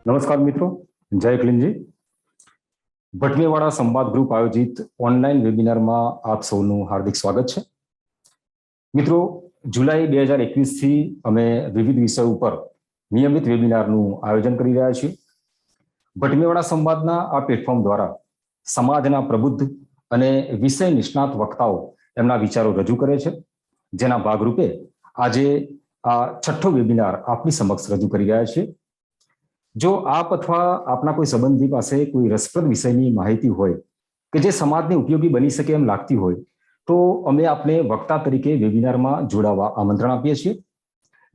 नमस्कार मित्रों, जय क्लीन जी। भटमेवाड़ा संवाद ग्रुप आयोजित ऑनलाइन वेबिनार में आप सौનું हार्दिक स्वागत है। मित्रों, जुलाई 2021 થી અમે વિવિધ વિષયો ઉપર નિયમિત વેબિનારનું આયોજન કરી રહ્યા છીએ। ભટમેવાડા સંવાદના આ પ્લેટફોર્મ દ્વારા સમાજના પ્રબુદ્ધ અને વિષય નિષ્ણાત વક્તાઓ એમના વિચારો રજૂ કરે છે, જેના ભાગરૂપે આજે આ છઠ્ઠો વેબિનાર આપની સમક્ષ રજૂ કરી રહ્યા છીએ। જો આપ અથવા આપના કોઈ સંબંધી પાસે કોઈ રસપ્રદ વિષયની માહિતી હોય કે જે સમાજને ઉપયોગી બની શકે એમ લાગતી હોય તો અમે આપને વક્તા તરીકે વેબિનારમાં જોડાવા આમંત્રણ આપીએ છીએ।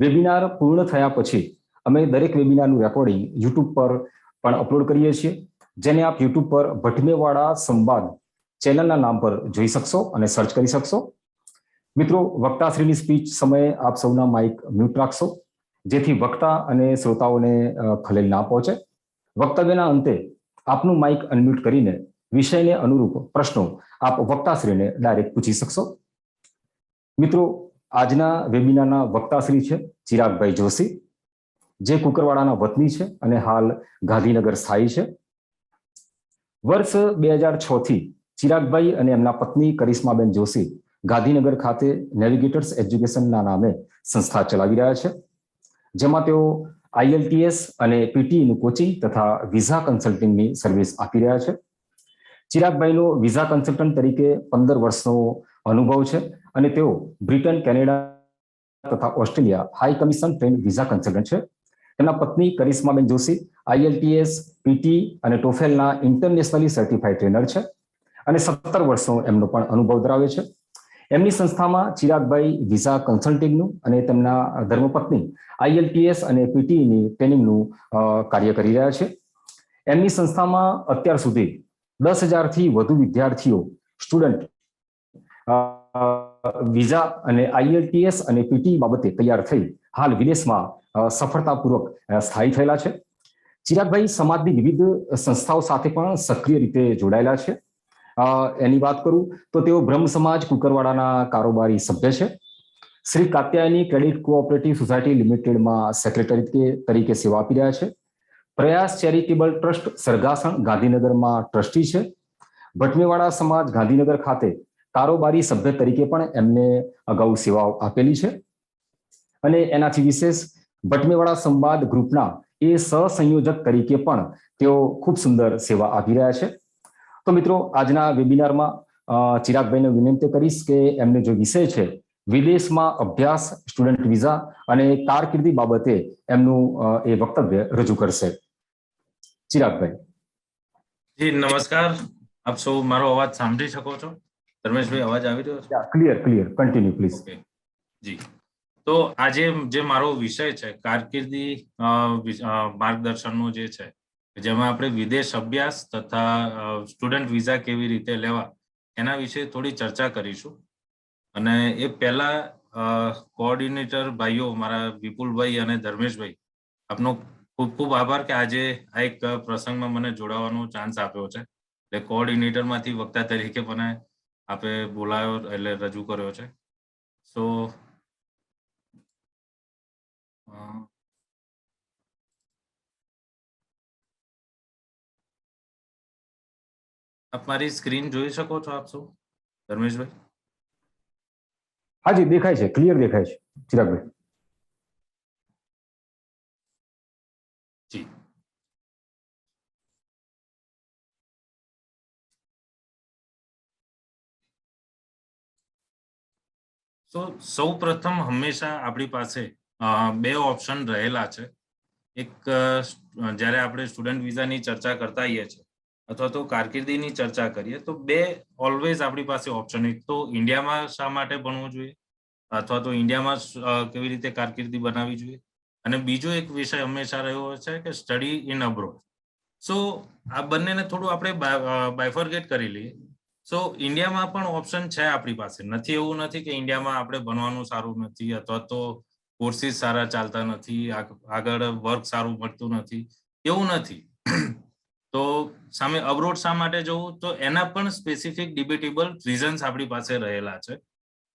વેબિનાર પૂર્ણ થયા પછી અમે દરેક વેબિનારનું રેકોર્ડિંગ યુટ્યુબ પર પણ અપલોડ કરીએ છીએ, જેને આપ યુટ્યુબ પર ભટમેવાડા સંવાદ ચેનલના નામ પર જોઈ શકશો અને સર્ચ કરી શકશો। મિત્રો, વક્તાશ્રીની સ્પીચ સમયે આપ સૌના માઇક મ્યુટ રાખશો, જેથી વક્તા અને શ્રોતાઓને ખલેલ ના પહોંચે। વક્તવ્યના અંતે આપનું માઇક અનમ્યુટ કરીને વિષયને અનુરૂપ પ્રશ્નો આપ વક્તાશ્રીને ડાયરેક્ટ પૂછી શકશો। મિત્રો, આજના વેબિનારના વક્તાશ્રી છે ચિરાગભાઈ જોશી, જે કુકરવાડાના વતની છે અને હાલ ગાંધીનગર સ્થાયી છે। વર્ષ 2006 થી ચિરાગભાઈ અને એમના પત્ની કરિશ્માબેન જોશી ગાંધીનગર ખાતે નેવિગેટર્સ એજ્યુકેશનના નામે સંસ્થા ચલાવી રહ્યા છે, જેમાં તેઓ IELTS અને PTEનું કોચિંગ તથા વિઝા કન્સલ્ટિંગની સર્વિસ આપી રહ્યા છે। ચિરાગભાઈનો વિઝા કન્સલ્ટન્ટ તરીકે 15 વર્ષનો અનુભવ છે અને તેઓ બ્રિટન, કેનેડા તથા Australia high commission trend visa consultant છે। તેમના પત્ની કરિશ્માબેન જોશી IELTS, PTE અને TOEFLના ઇન્ટરનેશનલી સર્ટિફાઈડ ટ્રેનર છે અને 17 વર્ષનો એમનો પણ અનુભવ ધરાવે છે। એમની સંસ્થામાં ચિરાગભાઈ વિઝા કન્સલ્ટિંગનું અને તેમના ધર્મપત્ની IELTS અને PTEની ટ્રેનિંગનું કાર્ય કરી રહ્યા છે। એમની સંસ્થામાં અત્યાર સુધી 10,000 થી વધુ વિદ્યાર્થીઓ સ્ટુડન્ટ વિઝા અને IELTS અને PTE બાબતે તૈયાર થઈ હાલ વિદેશમાં સફળતાપૂર્વક સ્થાયી થયેલા છે। ચિરાગભાઈ સમાજની વિવિધ સંસ્થાઓ સાથે પણ સક્રિય રીતે જોડાયેલા છે। એની વાત કરું તો તેઓ બ્રહ્મ સમાજ કુકરવાડાના કારોબારી સભ્ય છે। Shri Katyayani credit cooperative society લિમિટેડમાં સેક્રેટરી તરીકે સેવા આપી રહ્યા છે। પ્રયાસ ચેરિટેબલ ટ્રસ્ટ સરગાસણ ગાંધીનગરમાં ટ્રસ્ટી છે। ભટમેવાડા સમાજ ગાંધીનગર ખાતે કારોબારી સભ્ય તરીકે પણ એમને અગાઉ સેવાઓ આપેલી છે અને એનાથી વિશેષ ભટમેવાડા સંવાદ ગ્રુપના એ સહસંયોજક તરીકે પણ તેઓ ખૂબ સુંદર સેવા આપી રહ્યા છે। તો મિત્રો, આજના વેબિનારમાં ચિરાગભાઈને વિનંતી કરીશ કે એમને જો વિષય છે વિદેશમાં અભ્યાસ, સ્ટુડન્ટ વિઝા અને કારકિર્દી બાબતે એમનું એ વક્તવ્ય રજૂ કરશે। ચિરાગભાઈ જી નમસ્કાર, આપ સૌ મારો અવાજ સાંભળી શકો છો? ધર્મેશભાઈ, અવાજ આવી રહ્યો છે? Clear, continue please. ઓકે જી, તો આજે જે મારો વિષય છે કારકિર્દી માર્ગદર્શનનો જે છે, જેમાં આપણે વિદેશ અભ્યાસ તથા સ્ટુડન્ટ વિઝા કેવી રીતે લેવા એના વિશે થોડી ચર્ચા કરીશું। અને એ પહેલા કોઓર્ડિનેટર ભાઈઓ મારા વિપુલભાઈ અને ધર્મેશભાઈ, આપનો ખૂબ ખૂબ આભાર કે આજે આ એક પ્રસંગમાં મને જોડાવાનો ચાન્સ આપ્યો છે। એટલે કોઓર્ડિનેટરમાંથી વક્તા તરીકે મને આપે બોલાયો એટલે રજૂ કર્યો છે। સો આપ મારી સ્ક્રીન જોઈ શકો છો આપ સૌ? ધર્મેશભાઈ? હાજી, દેખાય છે, ક્લિયર દેખાય છે ચિરાગભાઈ। જી, તો સૌ પ્રથમ હંમેશા આપણી પાસે બે ઓપ્શન રહેલા છે। એક જ્યારે આપણે સ્ટુડન્ટ વિઝાની ચર્ચા કરતા હોઈએ છીએ અથવા તો કારકિર્દીની ચર્ચા કરીએ તો બે ઓલવેઝ આપણી પાસે ઓપ્શન, એક તો ઇન્ડિયામાં શા માટે ભણવું જોઈએ અથવા તો ઇન્ડિયામાં કેવી રીતે કારકિર્દી બનાવવી જોઈએ, અને બીજો એક વિષય હંમેશા રહ્યો છે કે સ્ટડી ઇન અબ્રોડ। સો આ બંનેને થોડું આપણે બાયફર્ગેટ કરી લઈએ। સો ઇન્ડિયામાં પણ ઓપ્શન છે આપણી પાસે, નથી એવું નથી કે ઇન્ડિયામાં આપણે ભણવાનું સારું નથી અથવા તો કોર્સિસ સારા ચાલતા નથી, આગળ વર્ક સારું મળતું નથી, એવું નથી। તો સામે અબ્રોડ શા માટે જવું, તો એના પણ સ્પેસિફિક ડિબેટેબલ રીઝન્સ આપણી પાસે રહેલા છે।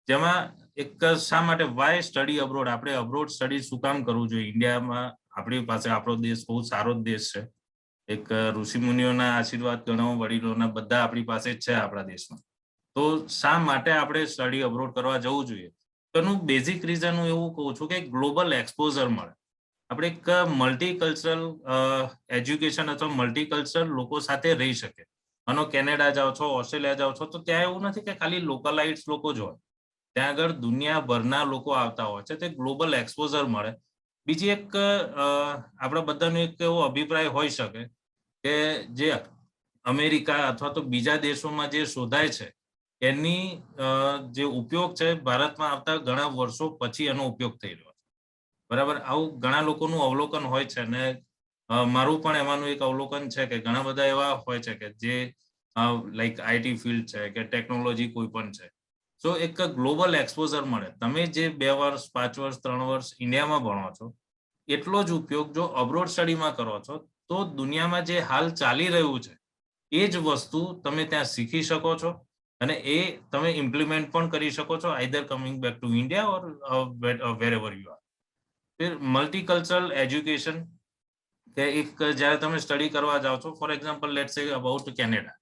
જેમાં એક શા માટે વાય સ્ટડી અબ્રોડ, આપણે અબ્રોડ સ્ટડી શું કામ કરવું જોઈએ, ઇન્ડિયામાં આપણી પાસે આપણો દેશ બહુ સારો જ દેશ છે. એક ઋષિ મુનિઓના આશીર્વાદ ગણો, વડીલોના બધા આપણી પાસે જ છે આપણા દેશમાં. તો શા માટે આપણે સ્ટડી અબ્રોડ કરવા જવું જોઈએ? તેનું બેઝિક રીઝન હું એવું કહું છું કે ગ્લોબલ એક્સપોઝર મળે. આપણે એક મલ્ટીકલ્ચરલ એજ્યુકેશન અથવા મલ્ટીકલ્ચરલ લોકો સાથે રહી શકે. માનો કેનેડા જાઓ છો, ઓસ્ટ્રેલિયા જાઓ છો, તો ત્યાં એવું નથી કે ખાલી લોકલાઇટ્સ લોકો જ હોય. ત્યાં આગળ દુનિયાભરના લોકો આવતા હોય છે. તે ગ્લોબલ એક્સપોઝર મળે. બીજી એક આપણા બધાનો એક એવો અભિપ્રાય હોઈ શકે કે જે અમેરિકા અથવા તો બીજા દેશોમાં જે શોધાય છે એની જે ઉપયોગ છે ભારતમાં આવતા ઘણા વર્ષો પછી એનો ઉપયોગ થઈ રહ્યો છે. બરાબર, આવું ઘણા લોકોનું અવલોકન હોય છે અને મારું પણ એમાંનું એક અવલોકન છે કે ઘણા બધા એવા હોય છે કે જે લાઈક આઈટી ફિલ્ડ છે કે ટેકનોલોજી કોઈ પણ છે. સો એક ગ્લોબલ એક્સપોઝર મળે. તમે જે 2 વર્ષ, 5 વર્ષ, 3 વર્ષ ઇન્ડિયામાં ભણો છો એટલો જ ઉપયોગ જો અબ્રોડ સ્ટડીમાં કરો છો તો દુનિયામાં જે હાલ ચાલી રહ્યું છે એ જ વસ્તુ તમે ત્યાં શીખી શકો છો અને એ તમે ઇમ્પ્લિમેન્ટ પણ કરી શકો છો, either coming back to India or વેરેવર you are. Phir multicultural education કે એક જ્યારે તમે સ્ટડી કરવા જાઓ છો, for example let's say about Canada,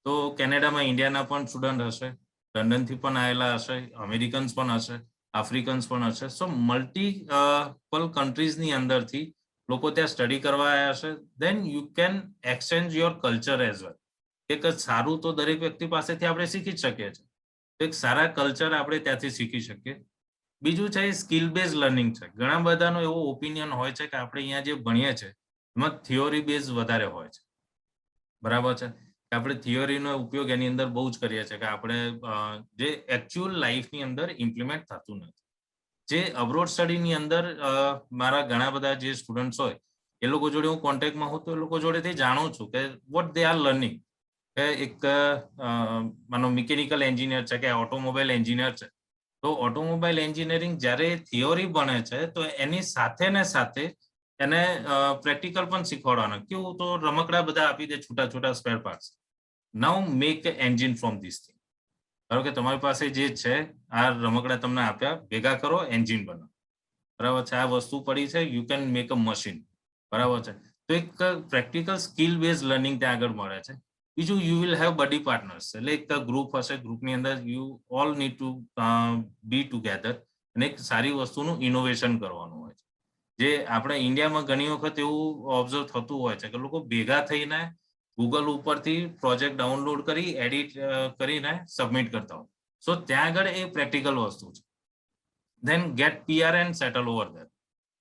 તો કેનેડામાં ઇન્ડિયાના પણ સ્ટુડન્ટ હશે, લંડનથી પણ આવેલા હશે, અમેરિકન્સ પણ હશે, આફ્રિકન્સ પણ હશે. સો મલ્ટીપલ કન્ટ્રીઝની અંદરથી લોકો ત્યાં સ્ટડી કરવા આવ્યા હશે. Then you can exchange your culture as well. એક સારું તો દરેક વ્યક્તિ પાસેથી આપણે શીખી જ શકીએ છીએ. એક સારા કલ્ચર આપણે ત્યાંથી શીખી શકીએ. બીજું છે એ સ્કિલ બેઝ લર્નિંગ છે. ઘણા બધાનો એવો ઓપિનિયન હોય છે કે આપણે અહીંયા જે ભણીએ છીએ એમાં થિયોરી બેઝ વધારે હોય છે. બરાબર છે, કે આપણે થિયોરીનો ઉપયોગ એની અંદર બહુ જ કરીએ છીએ કે આપણે જે એકચ્યુઅલ લાઈફની અંદર ઇમ્પ્લિમેન્ટ થતું નથી. જે અબ્રોડ સ્ટડીની અંદર મારા ઘણા બધા જે સ્ટુડન્ટ્સ હોય એ લોકો જોડે હું કોન્ટેક્ટમાં હોઉં તો એ લોકો જોડેથી જાણું છું કે વોટ દે આર લર્નિંગ. કે એક માનો મિકેનિકલ એન્જિનિયર છે કે ઓટોમોબાઈલ એન્જિનિયર છે, તો ઓટોમોબાઈલ એન્જિનિયરિંગ જ્યારે થિયોરી ભણે છે તો એની સાથે ને સાથે એને પ્રેક્ટિકલ પણ શીખવાડવાનું. કેવું, તો રમકડા બધા આપી દે, છૂટા છૂટા spare parts. Now make engine from this thing. ધારો કે તમારી પાસે જે છે આ રમકડા તમને આપ્યા, ભેગા કરો, એન્જિન બનાવો. બરાબર છે, આ વસ્તુ પડી છે, you can make a machine. બરાબર છે, તો એક પ્રેક્ટિકલ સ્કિલ બેઝ લર્નિંગ ત્યાં આગળ મળે છે. બીજું, you will have buddy partners. એટલે એક ગ્રુપ હશે, ગ્રુપની અંદર you all need to be together અને એક સારી વસ્તુનું ઇનોવેશન કરવાનું હોય છે. જે આપણે ઇન્ડિયામાં ઘણી વખત એવું ઓબ્ઝર્વ થતું હોય છે કે લોકો ભેગા થઈને ગૂગલ ઉપરથી પ્રોજેક્ટ ડાઉનલોડ કરી એડિટ કરીને સબમિટ કરતા હોય. સો ત્યાં આગળ એ પ્રેક્ટિકલ વસ્તુ છે. Then get PR and settle over there.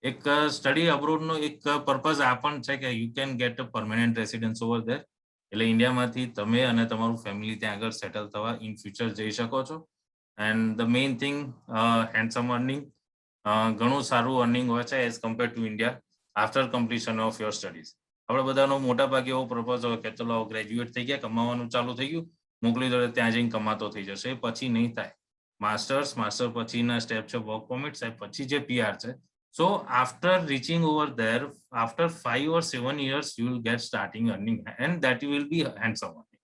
એક સ્ટડી અબ્રોડનો એક પર્પઝ આ પણ છે કે you can get a permanent residence over there. એટલે ઇન્ડિયામાંથી તમે અને તમારું ફેમિલી ત્યાં આગળ સેટલ થવા ઇન ફ્યુચર જઈ શકો છો. And the main thing, handsome earning. ઘણું સારું અર્નિંગ હોય છે as compare to India after completion of your studies. આપણે બધાનો મોટા ભાગે એવો પર્પઝ હોય કે ચલો ગ્રેજ્યુએટ થઈ ગયા, કમાવાનું ચાલુ થઈ ગયું, મોકલી દો, ત્યાં જઈને કમાતો થઈ જશે. એ પછી નહીં થાય. માસ્ટર પછીના સ્ટેપ છે વર્ક પરમિટ, પછી જે PR છે. So after reaching over there, after 5 or 7 years, you will get starting earning and that will be handsome earning.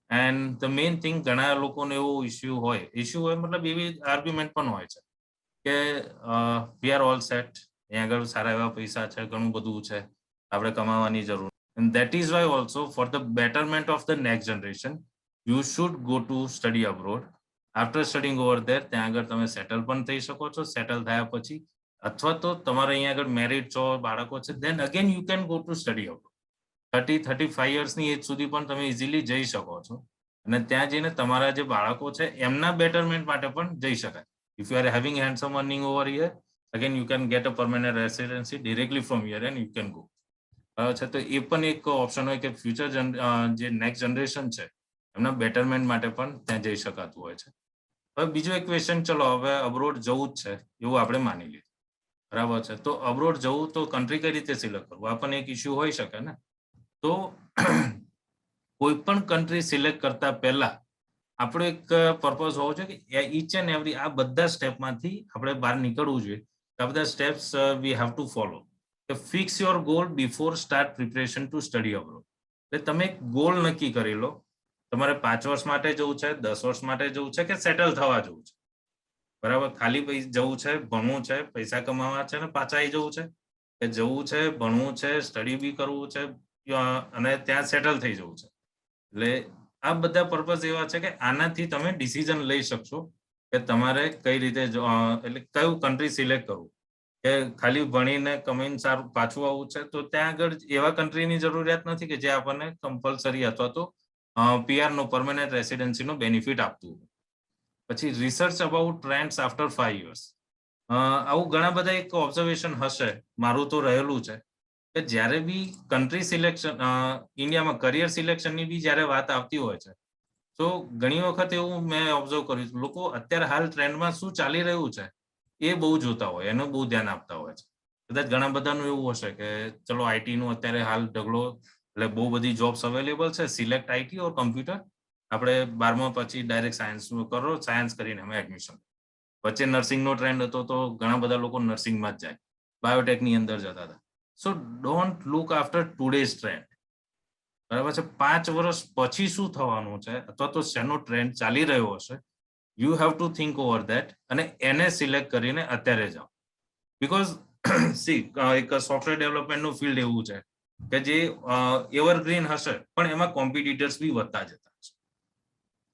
And the main thing, ઘણા લોકોનો એવો ઇશ્યુ હોય મતલબ એવી આર્ગ્યુમેન્ટ પણ હોય છે કે we are all set, અહીંયા આગળ સારા એવા પૈસા છે, ઘણું બધું છે, આપણે કમાવાની જરૂર. And that is why also for the betterment of the next generation, you should go to study abroad. After studying over there, ત્યાં આગળ તમે સેટલ પણ થઈ શકો છો. સેટલ થયા પછી અથવા તો તમારે અહીંયા આગળ મેરિડ છો, બાળકો છે, then again you can go to study abroad. 30-35 યર્સની એજ સુધી પણ તમે ઇઝીલી જઈ શકો છો અને ત્યાં જઈને તમારા જે બાળકો છે એમના બેટરમેન્ટ માટે પણ જઈ શકાય. If you are having handsome earning over here, again you can get a permanent residency directly from here and you can go. છે તો એ પણ એક ઓપ્શન હોય કે ફ્યુચર જે નેક્સ્ટ જનરેશન છે એમના બેટરમેન્ટ માટે પણ ત્યાં જઈ શકાતું હોય છે. હવે બીજો એક ક્વેશ્ચન, ચલો હવે અબ્રોડ જવું જ છે એવું આપણે માની લીધું, બરાબર છે, તો અબ્રોડ જવું તો કન્ટ્રી કઈ રીતે સિલેક્ટ કરવું, આ પણ એક ઇશ્યુ હોઈ શકે ને. તો કોઈ પણ કન્ટ્રી સિલેક્ટ કરતા પહેલા આપણો એક પર્પઝ હોવો જોઈએ કે ઈચ એન્ડ એવરી આ બધા સ્ટેપમાંથી આપણે બહાર નીકળવું જોઈએ. આ બધા steps we have to follow. Fix your goal before start preparation to study abroad. એટલે તમે એક ગોલ નક્કી કરી લો, તમારે 5 વર્ષ માટે જવું છે, 10 વર્ષ માટે જવું છે કે સેટલ થવા જવું છે. બરાબર, ખાલી જવું છે, ભણવું છે, પૈસા કમાવા છે ને પાછા આવી જવું છે, કે જવું છે, ભણવું છે, સ્ટડી બી કરવું છે અને ત્યાં સેટલ થઈ જવું છે. એટલે આ બધા પર્પઝ એવા છે કે આનાથી તમે ડિસિઝન લઈ શકશો કે તમારે કઈ રીતે એટલે કયું કન્ટ્રી સિલેક્ટ કરવું. કે ખાલી ભણીને કમાઈને સારું પાછું આવવું છે તો ત્યાં આગળ એવા કન્ટ્રીની જરૂરિયાત નથી કે જે આપણને કમ્પલસરી અથવા તો PR નો પરમેનન્ટ રેસિડેન્સીનો બેનિફિટ આપતું હોય. પછી research about trends after 5 years. આવું ઘણા બધા એક ઓબ્ઝર્વેશન હશે, મારું તો રહેલું છે કે જ્યારે બી કન્ટ્રી સિલેક્શન ઇન્ડિયામાં કરિયર સિલેક્શનની બી જ્યારે વાત આવતી હોય છે તો ઘણી વખત એવું મેં ઓબ્ઝર્વ કર્યું છે, લોકો અત્યારે હાલ ટ્રેન્ડમાં શું ચાલી રહ્યું છે એ બહુ જોતા હોય, એનું બહુ ધ્યાન આપતા હોય છે. કદાચ ઘણા બધાનું એવું હશે કે ચલો IT નું અત્યારે હાલ ઢગલો, એટલે બહુ બધી જોબ્સ અવેલેબલ છે, સિલેક્ટ IT ઓર કમ્પ્યુટર. આપણે 12મા પછી ડાયરેક્ટ સાયન્સ કરો, સાયન્સ કરીને અમે એડમિશન. વચ્ચે નર્સિંગનો ટ્રેન્ડ હતો તો ઘણા બધા લોકો નર્સિંગમાં જ જાય, બાયોટેકની અંદર જતા હતા. સો don't look after today's trend. બરાબર છે. 5 વર્ષ પછી શું થવાનું છે અથવા તો શેનો ટ્રેન્ડ ચાલી રહ્યો હશે, you have to think over that અને એને સિલેક્ટ કરીને અત્યારે જાઓ. બીકોઝ સી એક સોફ્ટવેર ડેવલપમેન્ટનું ફિલ્ડ એવું છે કે જે એવરગ્રીન હશે પણ એમાં કોમ્પિટિટર્સ બી વધતા જતા હશે.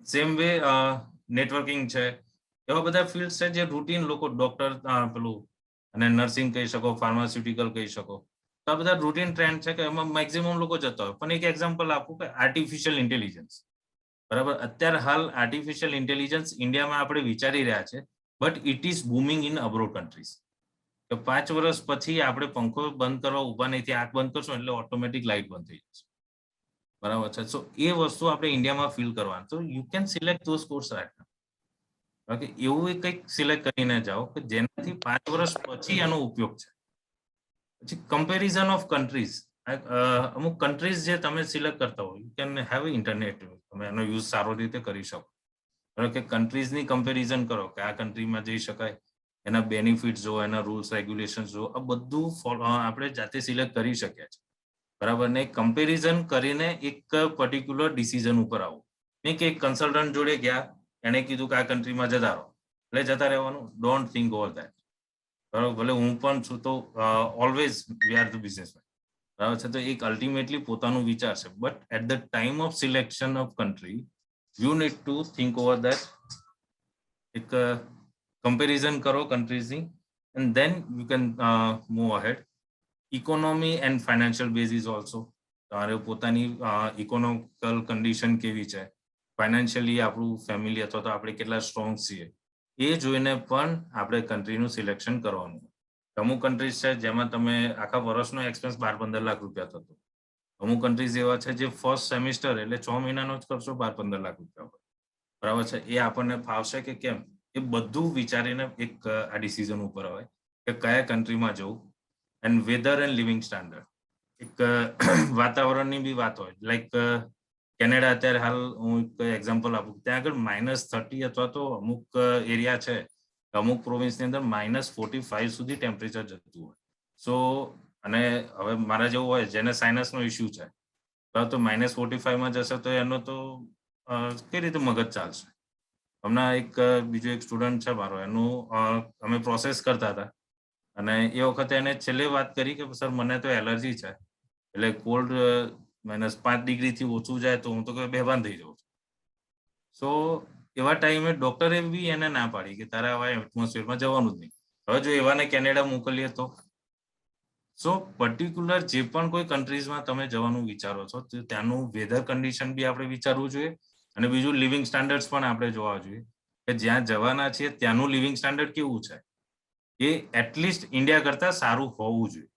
સેમ વે નેટવર્કિંગ છે, એવા બધા ફિલ્ડ છે જે રૂટીન લોકો ડોક્ટર પેલું અને નર્સિંગ કહી શકો, ફાર્માસ્યુટિકલ કહી શકો, તો આ બધા રૂટીન ટ્રેન્ડ છે કે એમાં મેક્સિમમ લોકો જતા હોય. પણ એક એક્ઝામ્પલ આપું કે આર્ટિફિશિયલ ઇન્ટેલિજન્સ, બરાબર, અત્યારે હાલ આર્ટિફિશિયલ ઇન્ટેલિજન્સ ઇન્ડિયામાં આપણે વિચારી રહ્યા છે, but it is booming in abroad countries. કે 5 વર્ષ પછી આપણે પંખો બંધ કરવા ઉભા નહીં, આંખ બંધ કરશો એટલે ઓટોમેટિક લાઇટ બંધ થઈ જશે. બરાબર છે. સો એ વસ્તુ આપણે ઇન્ડિયામાં ફીલ કરવાનું. તો you can select those course right now. Okay, એવું કંઈક સિલેક્ટ કરીને જાઓ કે જેનાથી 5 વર્ષ પછી એનો ઉપયોગ છે. પછી કમ્પેરિઝન ઓફ કન્ટ્રીઝ. અમુક કન્ટ્રીઝ જે તમે સિલેક્ટ કરતા હો, યુ કેન હેવ ઇન્ટરનેટ, તમે એનો યુઝ સારો રીતે કરી શકો. બરાબર કે કન્ટ્રીઝની કમ્પેરિઝન કરો કે આ કન્ટ્રીમાં જઈ શકાય, એના બેનિફિટ્સ જો, એના રૂલ્સ રેગ્યુલેશન જો, આ બધું આપણે જાતે સિલેક્ટ કરી શકીએ છીએ. બરાબર ને. કમ્પેરિઝન કરીને એક પર્ટિક્યુલર ડિસિઝન ઉપર આવો. નહીં કે એક કન્સલ્ટન્ટ જોડે ગયા, એને કીધું કે આ કન્ટ્રીમાં જતા રહો એટલે જતા રહેવાનું. Don't think over that. બરાબર, ભલે હું પણ છું તો always we are the businessman. બરાબર છે. તો એક અલ્ટિમેટલી પોતાનું વિચાર છે, but at the time of selection of country you need to think over that. એક કમ્પેરિઝન કરો કન્ટ્રીઝની and then you can move ahead. Economy and financial base is also. તમારે પોતાની ઇકોનોમિકલ કન્ડિશન કેવી છે, ફાઇનાન્શિયલી આપણું ફેમિલી અથવા તો આપણે કેટલા સ્ટ્રોંગ છીએ એ જોઈને પણ આપણે કન્ટ્રીનું સિલેક્શન કરવાનું. અમુક કન્ટ્રીઝ છે જેમાં તમે આખા વર્ષનો એક્સપેન્સ 12-15 લાખ રૂપિયા થતો. અમુક કન્ટ્રીઝ એવા છે જે ફર્સ્ટ સેમિસ્ટર એટલે 6 મહિનાનો જ ખર્ચો 12-15 લાખ રૂપિયા. બરાબર છે. એ આપણને ફાવશે કે કેમ, એ બધું વિચારીને એક આ ડિસિઝન ઉપર આવે કે કયા કન્ટ્રીમાં જવું. And weather and living standard, એક વાતાવરણની બી વાત હોય. લાઈક કેનેડા, અત્યારે હાલ હું એક એક્ઝામ્પલ આપું, ત્યાં આગળ -30 અથવા તો અમુક એરિયા છે, અમુક પ્રોવિન્સની અંદર -45 સુધી ટેમ્પરેચર જતું હોય. સો અને હવે મારા જેવું હોય જેને સાઇનસનો ઇસ્યુ છે, તો -45માં જશે તો એનો તો કઈ રીતે મગજ ચાલશે. હમણાં એક બીજો એક સ્ટુડન્ટ છે મારો, એનું અમે પ્રોસેસ કરતા હતા અને એ વખતે એને છેલ્લે વાત કરી કે સર મને તો એલર્જી છે, એટલે કોલ્ડ -5 ડિગ્રીથી ઓછું જાય તો હું તો બેભાન થઈ જાઉં છું. સો એવા ટાઈમે ડોક્ટરે બી એને ના પાડી કે તારે આવા એટમોસ્ફિયરમાં જવાનું જ નહીં. હવે જો એવાને કેનેડા મોકલીએ તો. સો પર્ટિક્યુલર જે પણ કોઈ કન્ટ્રીઝમાં તમે જવાનું વિચારો છો તો ત્યાંનું વેધર કન્ડિશન બી આપણે વિચારવું જોઈએ અને બીજું લિવિંગ સ્ટાન્ડર્ડ્સ પણ આપણે જોવા જોઈએ કે જ્યાં જવાના છીએ ત્યાંનું લિવિંગ સ્ટાન્ડર્ડ કેવું છે, એ એટલીસ્ટ ઇન્ડિયા કરતા સારું હોવું જોઈએ.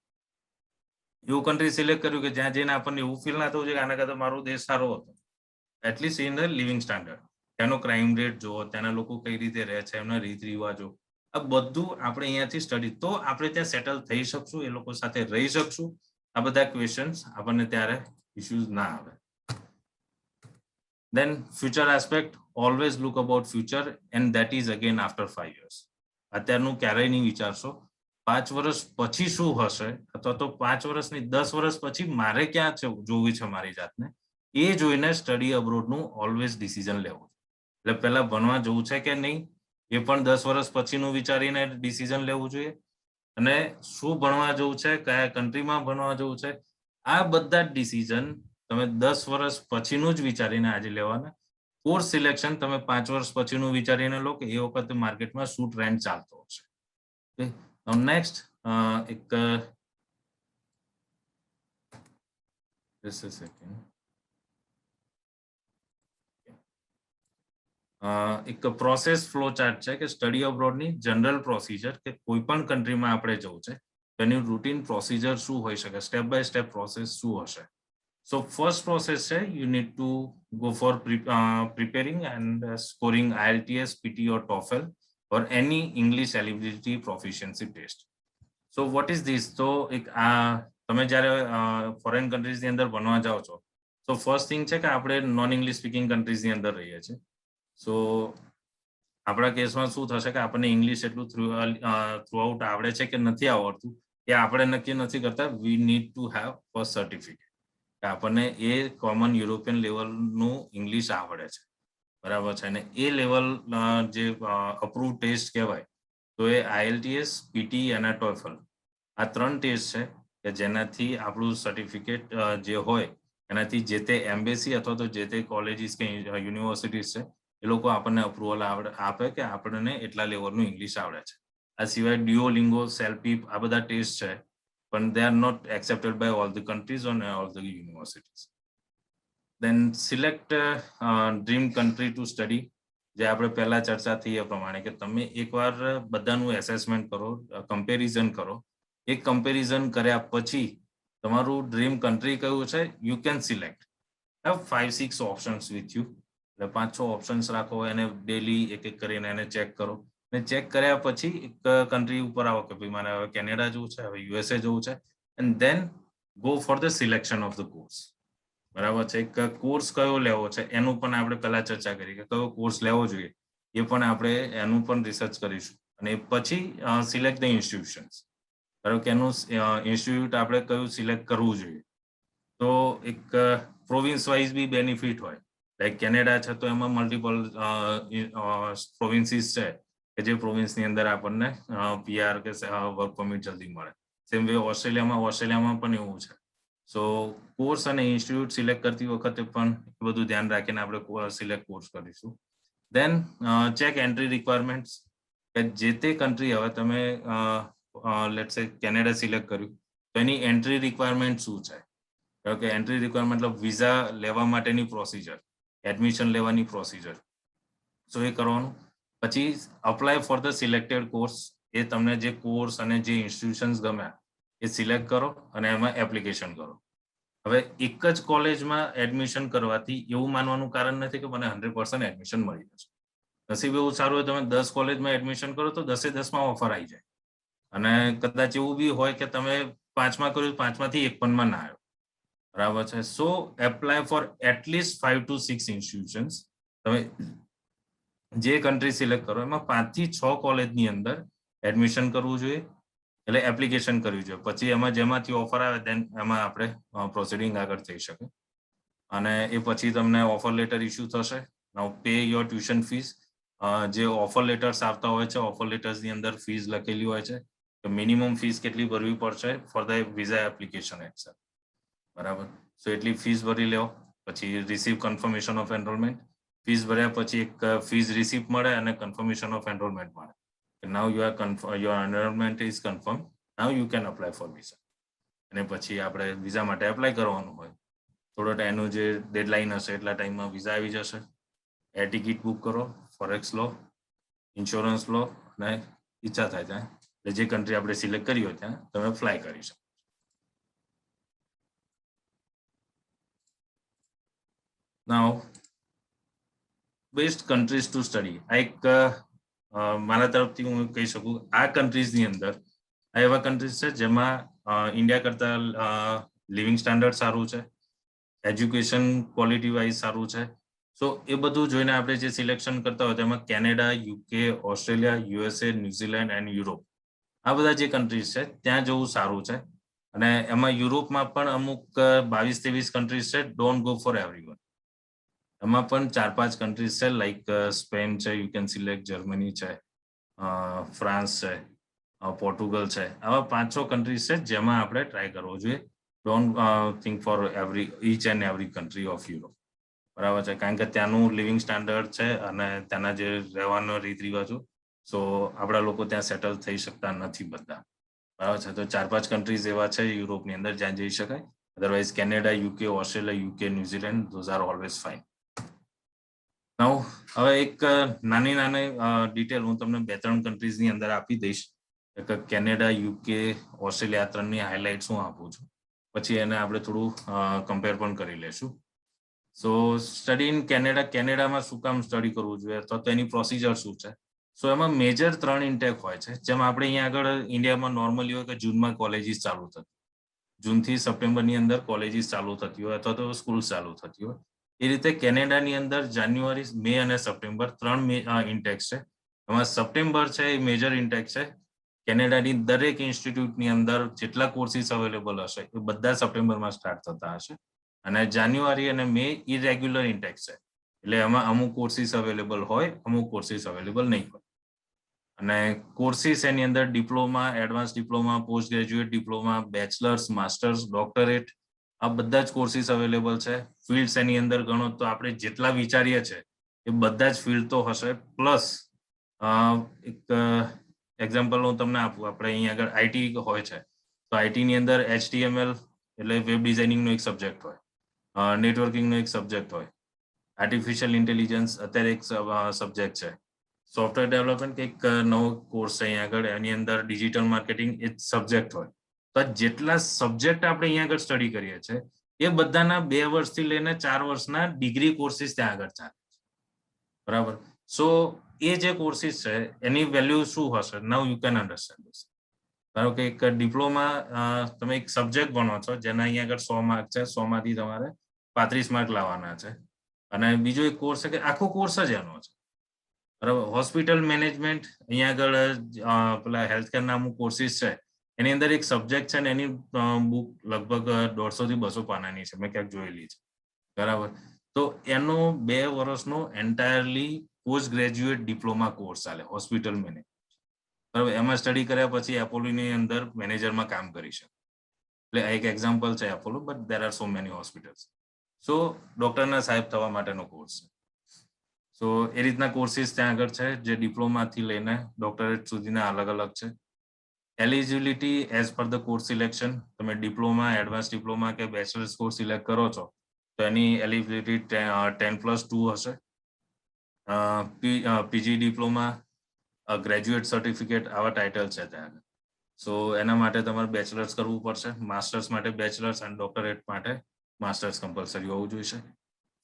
એવું કન્ટ્રી સિલેક્ટ કર્યું કે જ્યાં જઈને આપણને એવું ફીલ ના થવું જોઈએ કે આના કરતા મારો દેશ સારો હતો. At least in the living standard, ત્યાંનો ક્રાઇમ રેટ જુઓ, ત્યાંના લોકો કઈ રીતે રહે છે, એમના રીત રિવાજો, આ બધું આપણે અહીંયાથી સ્ટડી, તો આપણે ત્યાં સેટલ થઈ શકશું, એ લોકો સાથે રહી શકશું. આ બધા ક્વેશ્ચન્સ આપણને ત્યારે ઇશ્યુઝ ના આવે. Then future aspect, always look about future and that is again after 5 years. અત્યારનું ક્યારેય નહીં વિચારશો 5 વર્ષ પછી શું હશે અથવા તો 5 વર્ષની 10 વર્ષ પછી મારે ક્યાં જોવી છે મારી જાતને, એ જોઈને સ્ટડી અબ્રોડનું ઓલવેઝ ડિસિઝન લેવું. એટલે પહેલા ભણવા જવું છે કે નહીં એ પણ 10 વર્ષ પછીનું વિચારીને ડિસિઝન લેવું જોઈએ. અને શું ભણવા જવું છે, કયા કન્ટ્રીમાં ભણવા જવું છે, આ બધા જ ડિસિઝન તમે 10 વર્ષ પછીનું જ વિચારીને આજે લેવાના. કોર્સ સિલેક્શન તમે 5 વર્ષ પછીનું વિચારીને લો કે એ વખતે માર્કેટમાં શું ટ્રેન્ડ ચાલતો હશે. ઓકે, નેક્સ્ટ એક just a second. એક પ્રોસેસ ફ્લો ચાર્ટ છે કે સ્ટડી અબ્રોડની જનરલ પ્રોસિજર કે કોઈ પણ કન્ટ્રીમાં આપણે જવું છે તેની રૂટીન પ્રોસિજર શું હોઈ શકે, સ્ટેપ બાય સ્ટેપ પ્રોસેસ શું હશે. સો ફર્સ્ટ પ્રોસેસ છે, you need to go for preparing and scoring IELTS, PT or TOEFL or any English eligibility proficiency test. So what is this? તો એક તમે જ્યારે ફોરેન કન્ટ્રીઝની અંદર ભણવા જાઓ છો, તો ફર્સ્ટ થિંગ છે કે આપણે નોન ઇંગ્લિશ સ્પીકિંગ કન્ટ્રીઝની અંદર રહીએ છીએ. સો આપણા કેસમાં શું થશે કે આપણને ઇંગ્લિશ એટલું થ્રુઆઉટ આવડે છે કે નથી આવડતું એ આપણે નક્કી નથી કરતા. We need to have first certificate કે આપણને એ કોમન યુરોપિયન લેવલનું ઇંગ્લિશ આવડે છે, બરાબર છે. અને એ લેવલ જે અપ્રૂવ ટેસ્ટ કહેવાય તો એ IELTS, PT અને TOEFL આ 3 ટેસ્ટ છે કે જેનાથી આપણું સર્ટિફિકેટ જે હોય એનાથી જે તે એમ્બેસી અથવા તો જે તે કોલેજીસ કે યુનિવર્સિટીઝ છે એ લોકો આપણને અપ્રુવલ આપે કે આપણને એટલા લેવલનું ઇંગ્લિશ આવડે છે. આ સિવાય ડ્યુઓલિંગો, સેલ્પીપ આ બધા ટેસ્ટ છે, પણ they are not accepted by all the countries or all the universities. Then select dream country to study. જે આપણે પહેલા ચર્ચા થઈ એ પ્રમાણે કે તમે એકવાર બધાનું એસેસમેન્ટ કરો, કમ્પેરિઝન કરો. એક કમ્પેરિઝન કર્યા પછી તમારું ડ્રીમ કન્ટ્રી કયું છે you can select. Have 5-6 options with you. એટલે 5-6 ઓપ્શન્સ રાખો, એને ડેલી એક એક કરીને એને ચેક કરો. અને ચેક કર્યા પછી એક કન્ટ્રી ઉપર આવો કે ભાઈ મારે હવે કેનેડા જવું છે, હવે USA જવું છે, and then go for the selection of the course. બરાબર છે. એક કોર્સ કયો લેવો છે એનું પણ આપણે પહેલા ચર્ચા કરી કે કયો કોર્સ લેવો જોઈએ એ પણ આપણે એનું પણ રિસર્ચ કરીશું. અને પછી સિલેક્ટ ધ ઇન્સ્ટિટ્યુશન્સ. ધારો કે એનું ઇન્સ્ટિટ્યૂટ આપણે કયું સિલેક્ટ કરવું જોઈએ. તો એક પ્રોવિન્સ વાઇઝ બી બેનિફિટ હોય. લાઈક કેનેડા છે તો એમાં મલ્ટિપલ પ્રોવિન્સીસ છે કે જે પ્રોવિન્સની અંદર આપણને PR કે વર્ક પરમિટ જલ્દી મળે. સેમ વે ઓસ્ટ્રેલિયામાં પણ એવું છે. સો કોર્સ અને ઇન્સ્ટિટ્યૂટ સિલેક્ટ કરતી વખતે પણ બધું ધ્યાન રાખીને આપણે સિલેક્ટ કોર્સ કરીશું. દેન ચેક એન્ટ્રી રિક્વાયરમેન્ટ્સ કે જે તે કન્ટ્રી, હવે તમે લેટ્સ સે કેનેડા સિલેક્ટ કર્યું તો એની એન્ટ્રી રિક્વાયરમેન્ટ શું છે. કે એન્ટ્રી રિક્વાયરમેન્ટ મતલબ વિઝા લેવા માટેની પ્રોસિજર, એડમિશન લેવાની પ્રોસિજર, સો એ કરવાનું. પછી apply for the selected course. એ તમને જે કોર્સ અને જે ઇન્સ્ટિટ્યુશન્સ ગમ્યા એ સિલેક્ટ કરો અને એમાં એપ્લિકેશન કરો. હવે એક જ કોલેજમાં એડમિશન કરવાથી એવું માનવાનું કારણ નથી કે મને 100% એડમિશન મળી જશે. નસીબ એવું સારું હોય તમે 10 કોલેજમાં એડમિશન કરો તો 10-10માં ઓફર આવી જાય. અને કદાચ એવું બી હોય કે તમે 5માં કર્યું, 5માંથી 1 પણ ના આવ્યો, બરાબર છે. So apply for at least 5 to 6 institutions. તમે જે કન્ટ્રી સિલેક્ટ કરો એમાં 5 થી 6 કોલેજની અંદર એડમિશન કરવું જોઈએ, એટલે એપ્લિકેશન કરવી જોઈએ. પછી એમાં જેમાંથી ઓફર આવે દેન એમાં આપણે પ્રોસિડિંગ આગળ થઈ શકે. અને એ પછી તમને ઓફર લેટર ઇસ્યુ થશે. નાઉ પે યોર ટ્યુશન ફીસ. જે ઓફર લેટર્સ આવતા હોય છે, ઓફર લેટર્સની અંદર ફીસ લખેલી હોય છે કે મિનિમમ ફીસ કેટલી ભરવી પડશે for the visa application accept, બરાબર. સો એટલી ફીસ ભરી લેવો. પછી receive confirmation of enrolment. Fees ભર્યા પછી એક ફીસ રિસીપ્ટ મળે અને કન્ફર્મેશન ઓફ એનરોલમેન્ટ મળે. Now your enrollment is confirmed. Now you can apply for visa. અને પછી આપણે વિઝા માટે એપ્લાય કરવાનું હોય. થોડો એનું જે ડેડલાઇન હશે એટલા ટાઈમમાં વિઝા આવી જશે. એર ટિકિટ બુક કરો, ફોરેક્સ લો, ઇન્સ્યોરન્સ લો અને ઈચ્છા થાય ત્યાં એટલે જે કન્ટ્રી આપણે સિલેક્ટ કરી હોય ત્યાં તમે ફ્લાય કરી શકો. નાઉ બેસ્ટ કન્ટ્રીઝ ટુ સ્ટડી. આ એક મારા તરફથી હું કહી શકું આ કન્ટ્રીઝની અંદર આ એવા કન્ટ્રીઝ છે જેમાં ઇન્ડિયા કરતા લિવિંગ સ્ટાન્ડર્ડ સારું છે, એજ્યુકેશન ક્વોલિટી વાઇઝ સારું છે. સો એ બધું જોઈને આપણે જે સિલેક્શન કરતા હોય તેમાં Canada, UK, Australia, USA, New Zealand and Europe આ બધા જે કન્ટ્રીઝ છે ત્યાં જવું સારું છે. અને એમાં યુરોપમાં પણ અમુક 22-23 કન્ટ્રીઝ છે. Don't go four everyone. એમાં પણ 4-5 કન્ટ્રીઝ છે લાઈક સ્પેન છે, યુ કેન સિલેક્ટ, જર્મની છે, ફ્રાન્સ છે, પોર્ટુગલ છે, આવા 5-6 કન્ટ્રીઝ છે જેમાં આપણે ટ્રાય કરવો જોઈએ. Don't think for each and every country of Europe. બરાબર છે, કારણ કે ત્યાંનું લિવિંગ સ્ટાન્ડર્ડ છે અને ત્યાંના જે રહેવાનો રીત રિવાજો, સો આપણા લોકો ત્યાં સેટલ થઈ શકતા નથી બધા. બરાબર છે, તો 4-5 કન્ટ્રીઝ એવા છે યુરોપની અંદર જ્યાં જઈ શકાય. Otherwise Canada, UK, Australia, UK, New Zealand, those are always fine. Now હવે એક નાની ડિટેલ હું તમને 2-3 કન્ટ્રીઝની અંદર આપી દઈશ. કેનેડા, યુકે, ઓસ્ટ્રેલિયા, 3ની હાઇલાઇટ્સ હું આપું છું, પછી એને આપણે થોડું કમ્પેર પણ કરી લેશું. સો સ્ટડી ઇન કેનેડામાં શું કામ સ્ટડી કરવું જોઈએ અથવા તો એની પ્રોસિજર શું છે? સો એમાં મેજર 3 ઇન્ટેક હોય છે. જેમ આપણે અહીંયા આગળ ઇન્ડિયામાં નોર્મલી હોય કે જૂનમાં કોલેજીસ ચાલુ થતી, જૂનથી સપ્ટેમ્બરની અંદર કોલેજીસ ચાલુ થતી હોય અથવા તો સ્કૂલ ચાલુ થતી હોય, એ રીતે કેનેડાની અંદર જાન્યુઆરી, મે અને સપ્ટેમ્બર 3 ઇન્ટેક છે. એમાં સપ્ટેમ્બર છે એ મેજર ઇન્ટેક છે. કેનેડાની દરેક ઇન્સ્ટિટ્યૂટની અંદર જેટલા કોર્સીસ અવેલેબલ હશે એ બધા સપ્ટેમ્બરમાં સ્ટાર્ટ થતા હશે. અને જાન્યુઆરી અને મે ઇરેગ્યુલર ઇન્ટેક છે, એટલે એમાં અમુક કોર્સીસ અવેલેબલ હોય, અમુક કોર્સીસ અવેલેબલ નહીં હોય. અને કોર્સીસ એની અંદર diploma, advance diploma, post graduate diploma, bachelors, masters, doctorate, આ બધા જ કોર્સીસ અવેલેબલ છે. ફિલ્ડ્સ એની અંદર ગણો તો આપણે જેટલા વિચારીએ છીએ એ બધા જ ફિલ્ડ તો હશે. પ્લસ એક એક્ઝામ્પલ હું તમને આપું, આપણે અહીંયા આગળ આઈટી હોય છે, તો આઈટીની અંદર HTML એટલે વેબ ડિઝાઇનિંગનો એક સબ્જેક્ટ હોય, નેટવર્કિંગનો એક સબ્જેક્ટ હોય, આર્ટિફિશિયલ ઇન્ટેલિજન્સ અત્યારે એક સબ્જેક્ટ છે, સોફ્ટવેર ડેવલપમેન્ટ એક નવો કોર્સ છે અહીંયા આગળ, એની અંદર ડિજિટલ માર્કેટિંગ એક સબ્જેક્ટ હોય. તો જેટલા સબ્જેક્ટ આપણે અહીંયા આગળ સ્ટડી કરીએ છીએ એ બધાના 2 વર્ષથી લઈને 4 વર્ષના ડિગ્રી કોર્સીસ ત્યાં આગળ ચાલે છે. બરાબર. સો એ જે કોર્સીસ છે એની વેલ્યુ શું હશે? નાઉ યુ કેન અન્ડરસ્ટેન્ડ ધીસ. ધારો કે એક ડિપ્લોમા તમે એક સબ્જેક્ટ ભણો છો જેના અહીંયા આગળ 100 માર્ક છે, 100 માંથી તમારે 35 માર્ક લાવવાના છે. અને બીજો એક કોર્સ છે કે આખો કોર્સ જ એનો છે. બરાબર. હોસ્પિટલ મેનેજમેન્ટ, અહીંયા આગળ પેલા હેલ્થકેરના અમુક કોર્સીસ છે, એની અંદર એક સબ્જેક્ટ છે ને એની બુક લગભગ 150 થી 200 પાનાની છે, મેં ક્યાંક જોયેલી છે. બરાબર. તો એનો 2 વર્ષનો entirely post graduate diploma course ચાલે, હોસ્પિટલ મેનેજમેન્ટ. બરાબર. એમાં સ્ટડી કર્યા પછી એપોલોની અંદર મેનેજરમાં કામ કરી શકે. એટલે આ એક એક્ઝામ્પલ છે Apollo, but there are so many hospitals. So ડોક્ટરના સાહેબ થવા માટેનો કોર્સ છે. સો એ રીતના કોર્સીસ ત્યાં આગળ છે જે ડિપ્લોમાથી લઈને ડોક્ટરેટ સુધીના અલગ અલગ છે. Eligibility as per the course selection, તમે ડિપ્લોમા, એડવાન્સ ડિપ્લોમા કે બેચલર્સ કોર્સ સિલેક્ટ કરો છો તો એની એલિજિબિલિટી 10+2 હશે. પીજી ડિપ્લોમા, ગ્રેજ્યુએટ સર્ટિફિકેટ, આવા ટાઇટલ છે ત્યાં. સો એના માટે તમારે બેચલર્સ કરવું પડશે, માસ્ટર્સ માટે બેચલર્સ અને ડોક્ટરેટ માટે માસ્ટર્સ કમ્પલસરી હોવું જોઈએ.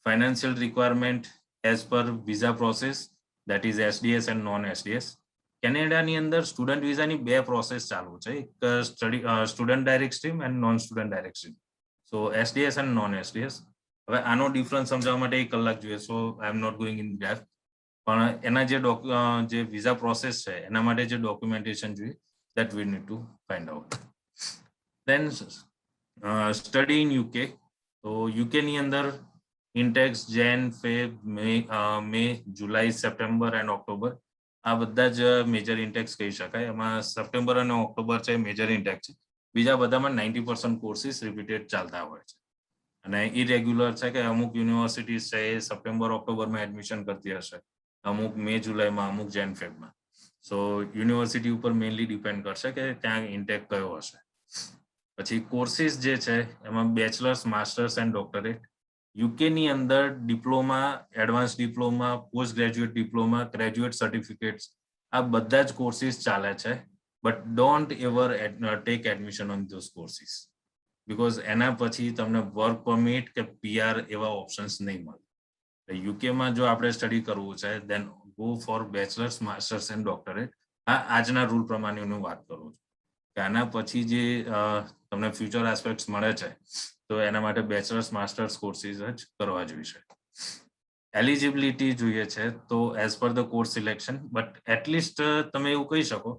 Financial requirement as per visa process, that is SDS and non SDS. કેનેડાની અંદર સ્ટુડન્ટ વિઝાની 2 પ્રોસેસ ચાલુ છે, એક student direct stream and non student direct stream. So SDS and non SDS. હવે આનો ડિફરન્સ સમજાવવા માટે 1 કલાક જોઈએ, so I am not going in depth. પણ એના જે વિઝા પ્રોસેસ છે એના માટે જે ડોક્યુમેન્ટેશન જોઈએ that we need to find out. Then study in UK. તો UK ની અંદર intakes Jan, Feb, May, July, September and October, આ બધા જ મેજર ઇન્ટેક્સ કહી શકાય. એમાં સપ્ટેમ્બર અને ઓક્ટોબર છે મેજર ઇન્ટેક છે. બીજા બધામાં 90% કોર્સીસ રિપીટેડ ચાલતા હોય છે. અને ઇરેગ્યુલર છે કે અમુક યુનિવર્સિટીઝ છે એ સપ્ટેમ્બર, ઓક્ટોબરમાં એડમિશન કરતી હશે, અમુક મે, જુલાઈમાં, અમુક જેન, ફેબમાં. સો યુનિવર્સિટી ઉપર મેઇનલી ડિપેન્ડ કરશે કે ત્યાં ઇન્ટેક કયો હશે. પછી કોર્સીસ જે છે એમાં બેચલર્સ, માસ્ટર્સ એન્ડ ડોક્ટરેટ. યુકેની અંદર diploma, advance diploma, post graduate diploma, graduate certificates, આ બધા જ કોર્સીસ ચાલે છે. But don't ever take admission on those courses, because એના પછી તમને વર્ક પરમિટ કે PR એવા ઓપ્શન્સ નહીં મળે. યુકેમાં જો આપણે સ્ટડી કરવું છે then go for bachelors, masters and doctorate. આજના રૂલ પ્રમાણે હું વાત કરું છું કે આના પછી જે તમને ફ્યુચર એસ્પેક્ટ્સ મળે છે તો એના માટે બેચલર્સ, માસ્ટર્સ કોર્સીસ જ કરવા જોઈએ. એલિજિબિલિટી જોઈએ છે તો as per the course selection, but at least તમે એવું કહી શકો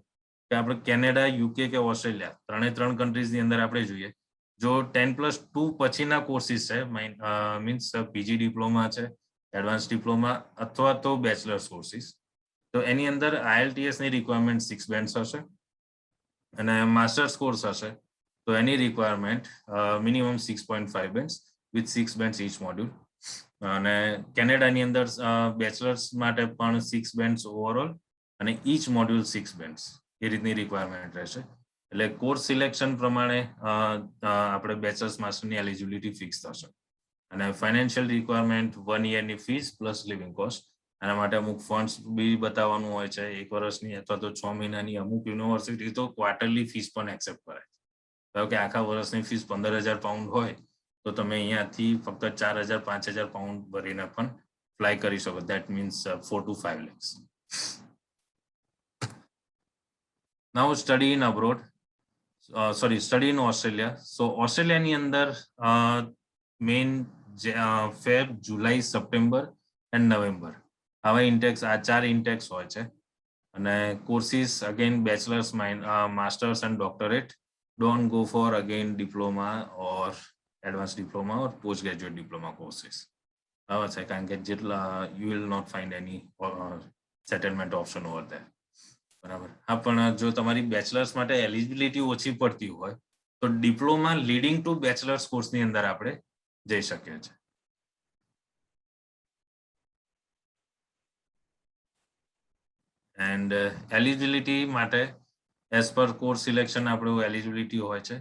કે આપણે કેનેડા, યુકે કે ઓસ્ટ્રેલિયા 3 કન્ટ્રીઝની અંદર આપણે જોઈએ, જો 10+2 પછીના કોર્સીસ છે, મીન્સ પીજી ડિપ્લોમા છે, એડવાન્સ ડિપ્લોમા અથવા તો બેચલર્સ કોર્સીસ, તો એની અંદર IELTS ની રિક્વાયરમેન્ટ 6 બેન્ડ્સ હશે. અને માસ્ટર્સ કોર્સ હશે તો એની requirement minimum 6.5 bands with 6 bands each module. અને કેનેડાની અંદર બેચલર્સ માટે પણ 6 બેન્ડ્સ ઓવરઓલ અને ઈચ મોડ્યુલ 6 બેન્ડ્સ એ રીતની રિક્વાયરમેન્ટ રહેશે. એટલે કોર્સ સિલેક્શન પ્રમાણે આપણે બેચલર્સ માસ્ટરની એલિજિબિલિટી ફિક્સ થશે. અને ફાઇનાન્શિયલ રિક્વાયરમેન્ટ 1 યરની ફીસ પ્લસ લિવિંગ કોસ્ટ. આના માટે અમુક ફંડ્સ બી બતાવવાનું હોય છે, 1 વર્ષની અથવા તો 6 મહિનાની. અમુક યુનિવર્સિટી તો ક્વાર્ટરલી ફીસ પણ એક્સેપ્ટ કરે છે. ધારો કે આખા વર્ષની ફીસ 15,000 પાઉન્ડ હોય તો તમે અહીંયાથી ફક્ત 4,000 5,000 પાઉન્ડ ભરીને પણ ફ્લાય કરી શકો. That means 4 to 5 lakhs. Now study in abroad. Study in Australia. So ઓસ્ટ્રેલિયાની અંદર main Feb, July, September and November આવા ઇન્ટેક્સ, આ 4 ઇન્ટેક્સ હોય છે. અને courses again bachelors, masters and doctorate. Don't go for again diploma or advance diploma or post graduate diploma courses. બરાબર છે, કારણ કે જેટલા you will not find any settlement option over there. બરાબર. હા, પણ જો તમારી બેચલર્સ માટે એલિજિબિલિટી ઓછી પડતી હોય તો ડિપ્લોમા લીડિંગ ટુ બેચલર્સ કોર્સની અંદર આપણે જઈ શકીએ છીએ. એન્ડ એલિજિબિલિટી માટે એઝ પર કોર્સ સિલેક્શન આપણું એલિજિબિલિટી હોય છે.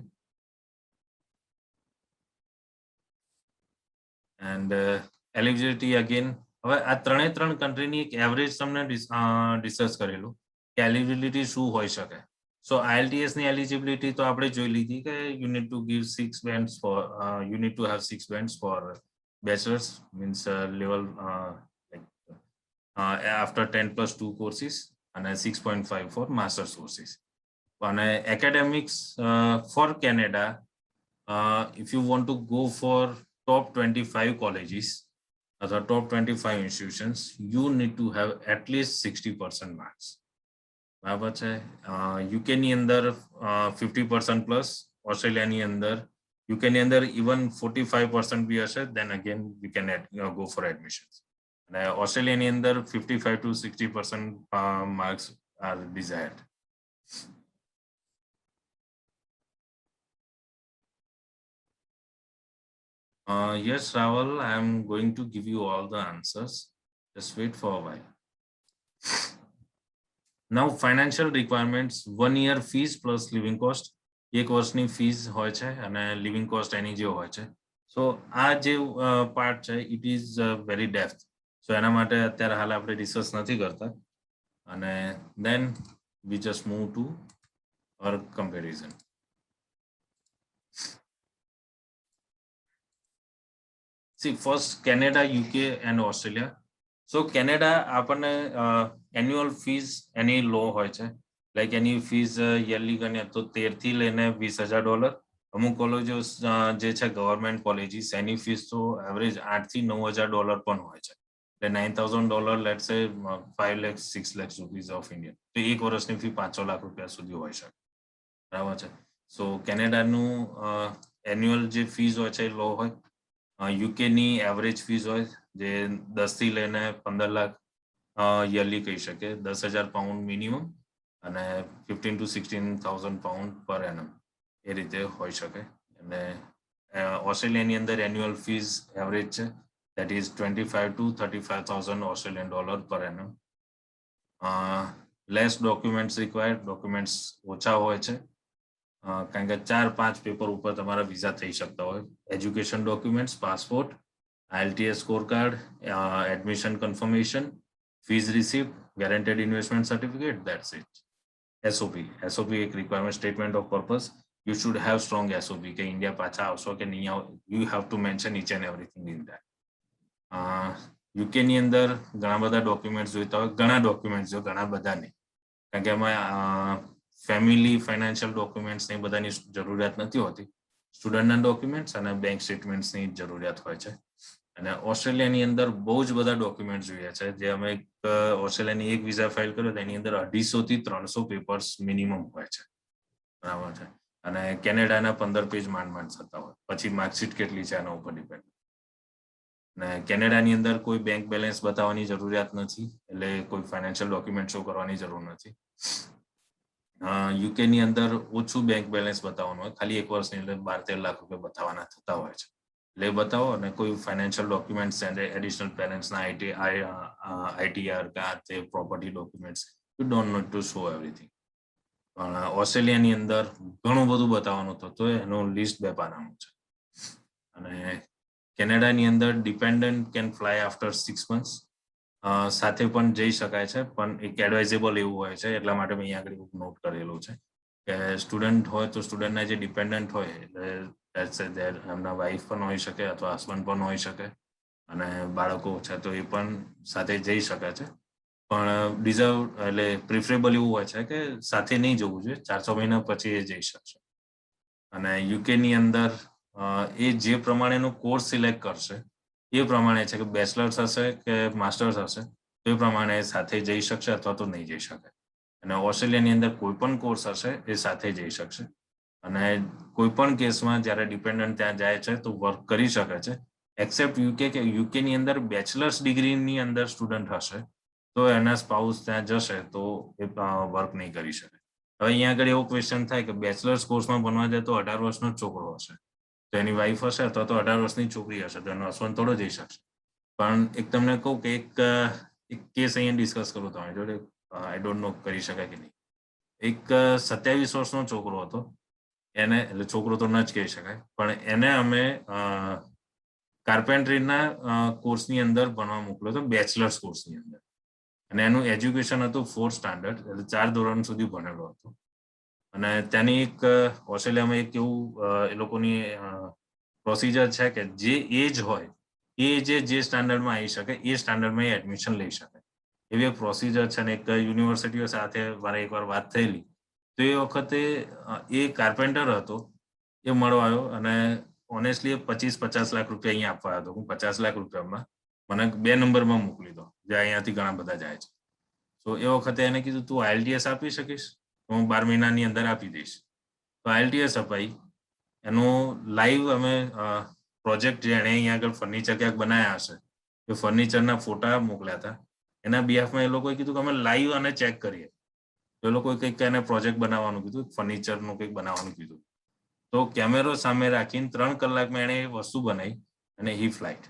એન્ડ એલિજિબિલિટી અગેન, હવે આ 3 કન્ટ્રીની એક એવરેજ તમને ડિસ્કસ કરેલું કે એલિજિબિલિટી શું હોઈ શકે. સો IELTS ની એલિજિબિલિટી તો આપણે જોઈ લીધી કે you need to give 6 bands for you need to have 6 bands for bachelors, means level after 10+2 courses અને 6.5 for master's courses. અને academics for Canada, if you want to go for top 25 colleges અથવા top 25 institutions, you need to have at least 60% marks. બરાબર છે. UK ની અંદર 50% plus, ઓસ્ટ્રેલિયાની અંદર યુકેની અંદર ઇવન 45% બી હશે, then again we can go for admissions. અને ઓસ્ટ્રેલિયાની અંદર 55 to 60% marks are desired. Yes, Raval, I am going to give you all the answers. Just wait for a while. Now, financial requirements, 1 year fees plus living cost. 1 વર્ષની fees હોય છે અને living cost એની જે હોય છે. સો આ જે part છે it is very depth. So એના માટે અત્યારે હાલ આપણે ડિસ્કસ નથી કરતા. અને then we just move to our comparison. See first Canada, UK and Australia. So Canada આપણને એન્યુઅલ ફીસ એની લો હોય છે. લાઈક એની ફીસ યરલી ગણીએ તો 13 થી લઈને $20,000. અમુક કોલેજો જે છે ગવર્મેન્ટ કોલેજીસ, એની ફીસ તો એવરેજ $8,000 થી $9,000 પણ હોય છે. એટલે $9,000 લેટ્સ સે 5 lakhs 6 lakhs rupees of Indian. તો 1 વર્ષની ફી 500 લાખ રૂપિયા સુધી હોઈ શકે. બરાબર છે. સો કેનેડાનું એન્યુઅલ જે ફીસ હોય છે એ લો હોય. યુકેની એવરેજ ફીસ હોય જે 10 થી લઈને 15 લાખ યરલી કહી શકે, 10,000 પાઉન્ડ મિનિમમ અને 15 to 16,000 પાઉન્ડ પર એનમ એ રીતે હોઈ શકે. અને ઓસ્ટ્રેલિયાની અંદર એન્યુઅલ ફીસ એવરેજ છે that is 25 to 35,000 Australian dollar per annum. Less documents required, documents ઓછા હોય છે કારણ કે 4-5 પેપર ઉપર તમારા વિઝા થઈ શકતા હોય. Education documents, passport, IELTS score card, admission confirmation, fees receipt, guaranteed investment certificate, that's it. SOP એક requirement, statement of purpose. You should have strong SOP કે ઇન્ડિયા પાછા આવશો કે નહીં આવો. You have to mention each and everything in that. યુકેની અંદર ઘણા બધા ડોક્યુમેન્ટ્સ જોઈતા હોય, ઘણા ડોક્યુમેન્ટ્સ જો, ઘણા બધા નહીં, કારણ કે એમાં ફેમિલી ફાઇનાન્શિયલ ડોક્યુમેન્ટ્સ ની બધાની જરૂરિયાત નથી હોતી. સ્ટુડન્ટના ડોક્યુમેન્ટ્સ અને બેંક સ્ટેટમેન્ટ્સની જરૂરિયાત હોય છે. અને ઓસ્ટ્રેલિયાની અંદર બહુ જ બધા ડોક્યુમેન્ટ જોઈએ છે. જે અમે ઓસ્ટ્રેલિયાની એક વિઝા ફાઇલ કર્યો તો એની અંદર 250 થી 300 પેપર્સ મિનિમમ હોય છે. બરાબર છે. અને કેનેડાના 15 પેજ માંડ થતા હોય. પછી માર્કશીટ કેટલી છે એના ઉપર ડિપેન્ડ. અને કેનેડાની અંદર કોઈ બેંક બેલેન્સ બતાવવાની જરૂરિયાત નથી, એટલે કોઈ ફાઇનાન્શિયલ ડોક્યુમેન્ટ શો કરવાની જરૂર નથી. યુકે ની અંદર ઓછું બેંક બેલેન્સ બતાવવાનું હોય, ખાલી 1 વર્ષની અંદર 12-13 લાખ રૂપિયા બતાવવાના થતા હોય છે. એટલે બતાવો અને કોઈ ફાઇનાન્શિયલ ડોક્યુમેન્ટ્સ એડિશનલ પેરેન્ટ્સના આઈટીઆર કે આ તે property documents, you don't need to show everything. પણ ઓસ્ટ્રેલિયાની અંદર ઘણું બધું બતાવવાનું થતું હોય, એનું લિસ્ટ 2 પાનાનું છે. અને કેનેડાની અંદર dependent can fly after 6 months, સાથે પણ જઈ શકાય છે, પણ એક એડવાઇઝેબલ એવું હોય છે, એટલા માટે મેં અહીંયા આગળ નોટ કરેલું છે કે સ્ટુડન્ટ હોય તો સ્ટુડન્ટના જે ડિપેન્ડન્ટ હોય એટલે એમના વાઈફ પણ હોઈ શકે અથવા હસબન્ડ પણ હોઈ શકે, અને બાળકો છે તો એ પણ સાથે જઈ શકે છે. પણ એટલે પ્રિફરેબલ એવું હોય છે કે સાથે નહીં જવું જોઈએ, 4-6 મહિના પછી એ જઈ શકશે. અને યુકેની અંદર એ જે પ્રમાણેનો કોર્સ સિલેક્ટ કરશે એ પ્રમાણે છે કે બેચલર્સ હશે કે માસ્ટર્સ હશે તો એ પ્રમાણે સાથે જઈ શકશે અથવા તો નહીં જઈ શકે. અને ઓસ્ટ્રેલિયાની અંદર કોઈ પણ કોર્સ હશે એ સાથે જઈ શકશે. અને કોઈ પણ કેસમાં જ્યારે ડિપેન્ડન્ટ ત્યાં જાય છે તો વર્ક કરી શકે છે, એક્સેપ્ટ યુકે કે યુકેની અંદર બેચલર્સ ડિગ્રીની અંદર સ્ટુડન્ટ હશે તો એના સ્પાઉસ ત્યાં જશે તો એ વર્ક નહીં કરી શકે. હવે અહીંયા આગળ એવો ક્વેશ્ચન થાય કે બેચલર્સ કોર્સમાં ભણવા જાય તો 18 વર્ષનો જ છોકરો હશે, તો એની વાઈફ હશે અથવા તો 18 વર્ષની છોકરી હશે તો એનો હસબન્ડ થોડો જઈ શકશે. પણ એક તમને કહું કે એક કેસ અહીંયા ડિસ્કસ કરું તમારી જોડે, આઈ ડોન્ટ નો કરી શકાય કે નહીં. એક 27 વર્ષનો છોકરો હતો, એને એટલે છોકરો તો ન જ કહી શકાય, પણ એને અમે કાર્પેન્ટ્રીના કોર્સની અંદર ભણવા મોકલ્યો હતો, બેચલર્સ કોર્સની અંદર. અને એનું એજ્યુકેશન હતું 4th સ્ટાન્ડર્ડ, એટલે 4 ધોરણ સુધી ભણેલો હતો. અને ત્યાંની એક ઓસ્ટ્રેલિયામાં એક એવું એ લોકોની પ્રોસિજર છે કે જે એજ હોય એ જે સ્ટાન્ડર્ડમાં આવી શકે એ સ્ટાન્ડર્ડમાં એ એડમિશન લઈ શકે, એવી એક પ્રોસિજર છે. ને એક યુનિવર્સિટીઓ સાથે મારે એકવાર વાત થયેલી, તો એ વખતે એ કાર્પેન્ટર હતો, એ મળવા આવ્યો અને ઓનેસ્ટલી 25-50 લાખ રૂપિયા અહીંયા આપવા હતો. હું 50 લાખ રૂપિયામાં મને 2 નંબરમાં મોકલી દો, જે અહીંયાથી ઘણા બધા જાય છે. તો એ વખતે એને કીધું તું IELTS આપી શકીશ? તો હું 12 મહિનાની અંદર આપી દઈશ. તો IELTS અપાઈ, એનું લાઈવ અમે પ્રોજેક્ટ જે એણે અહીંયા આગળ ફર્નિચર ક્યાંક બનાવ્યા હશે એ ફર્નિચરના ફોટા મોકલ્યા હતા. એના બિહાફમાં એ લોકોએ કીધું કે અમે લાઈવ અને ચેક કરીએ. તો એ લોકોએ કંઈક એને પ્રોજેક્ટ બનાવવાનું કીધું, ફર્નિચરનું કંઈક બનાવવાનું કીધું. તો કેમેરો સામે રાખીને 3 કલાકમાં એણે એ વસ્તુ બનાવી અને હી ફ્લાઇટ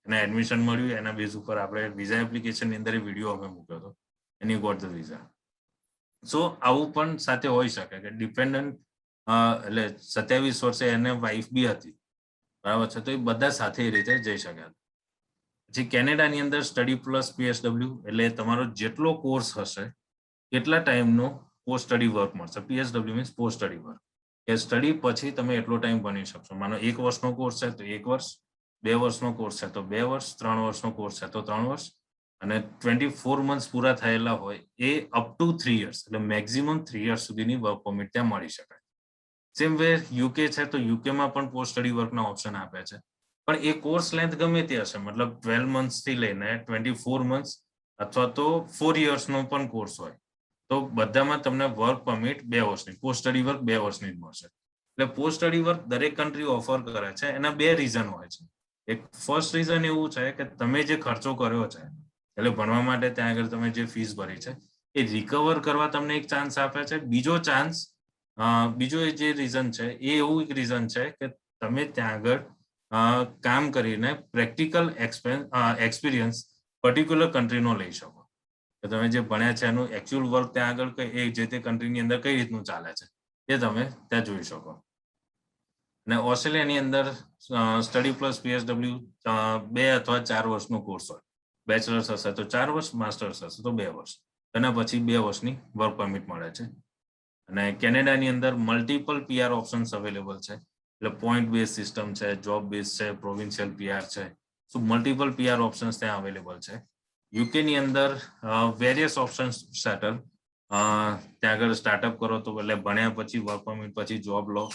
એને એડમિશન મળ્યું. એના બેઝ ઉપર આપણે વિઝા એપ્લિકેશનની અંદર વિડીયો અમે મૂક્યો હતો, એની ગોટ ધ વિઝા. સો આવું પણ સાથે હોઈ શકે કે ડિપેન્ડન્ટ એટલે 27 વર્ષે એને વાઈફ બી હતી, બરાબર છે, તો એ બધા સાથે એ રીતે જઈ શક્યા. પછી કેનેડાની અંદર સ્ટડી પ્લસ PSW એટલે તમારો જેટલો કોર્સ હશે એટલા ટાઈમનો પોસ્ટ સ્ટડી વર્ક મળશે. PSW means post study work, કે સ્ટડી પછી તમે એટલો ટાઈમ ભણી શકશો. માનો 1 વર્ષનો કોર્સ છે તો 1 વર્ષ, 2 વર્ષનો કોર્સ છે તો 2 વર્ષ, 3 વર્ષનો કોર્સ છે તો 3 વર્ષ, અને 24 મંથ્સ પૂરા થયેલા હોય એ અપ ટુ 3 years એટલે મેક્સિમમ 3 years સુધીની વર્ક પરમિટ ત્યાં મળી શકાય. સેમ વે યુકે છે તો યુકેમાં પણ પોસ્ટ સ્ટડી વર્કના ઓપ્શન આપે છે, પણ એ કોર્સ લેન્થ ગમે તે હશે, મતલબ 12 મંથ્સથી લઈને 24 મંથ્સ અથવા તો 4 yearsનો પણ કોર્સ હોય તો બધામાં તમને વર્ક પરમિટ 2 વર્ષની, પોસ્ટ સ્ટડી વર્ક 2 વર્ષની જ મળશે. એટલે પોસ્ટ સ્ટડી વર્ક દરેક કન્ટ્રી ઓફર કરે છે. એના 2 રીઝન હોય છે. એક ફર્સ્ટ રીઝન એવું છે કે તમે જે ખર્ચો કર્યો છે એટલે ભણવા માટે ત્યાં આગળ તમે જે ફીસ ભરી છે એ રિકવર કરવા તમને એક ચાન્સ આપે છે. બીજો જે રીઝન છે એ એવું એક રીઝન છે કે તમે ત્યાં આગળ કામ કરીને પ્રેક્ટિકલ એક્સપિરિયન્સ પર્ટિક્યુલર કન્ટ્રીનો લઈ શકો, કે તમે જે ભણ્યા છે એનું એકચ્યુઅલ વર્ક ત્યાં આગળ એ જે તે કન્ટ્રીની અંદર કઈ રીતનું ચાલે છે એ તમે ત્યાં જોઈ શકો. અને ઓસ્ટ્રેલિયાની અંદર સ્ટડી પ્લસ PSW 2 અથવા 4 વર્ષનો કોર્સ હોય. બેચલર્સ હશે તો 4 વર્ષ, માસ્ટર્સ હશે તો 2 વર્ષ. એના પછી 2 વર્ષની વર્ક પરમિટ મળે છે. અને કેનેડાની અંદર મલ્ટિપલ PR ઓપ્શન્સ અવેલેબલ છે, એટલે પોઈન્ટ બેઝ સિસ્ટમ છે, જોબ બેઝ છે, પ્રોવિન્શિયલ PR છે. સો મલ્ટિપલ PR ઓપ્શન્સ ત્યાં અવેલેબલ છે. યુકેની અંદર વેરિયસ ઓપ્શન્સ સેટલ, ત્યાં આગળ સ્ટાર્ટઅપ કરો તો એટલે ભણ્યા પછી વર્ક પરમિટ પછી જોબ લો,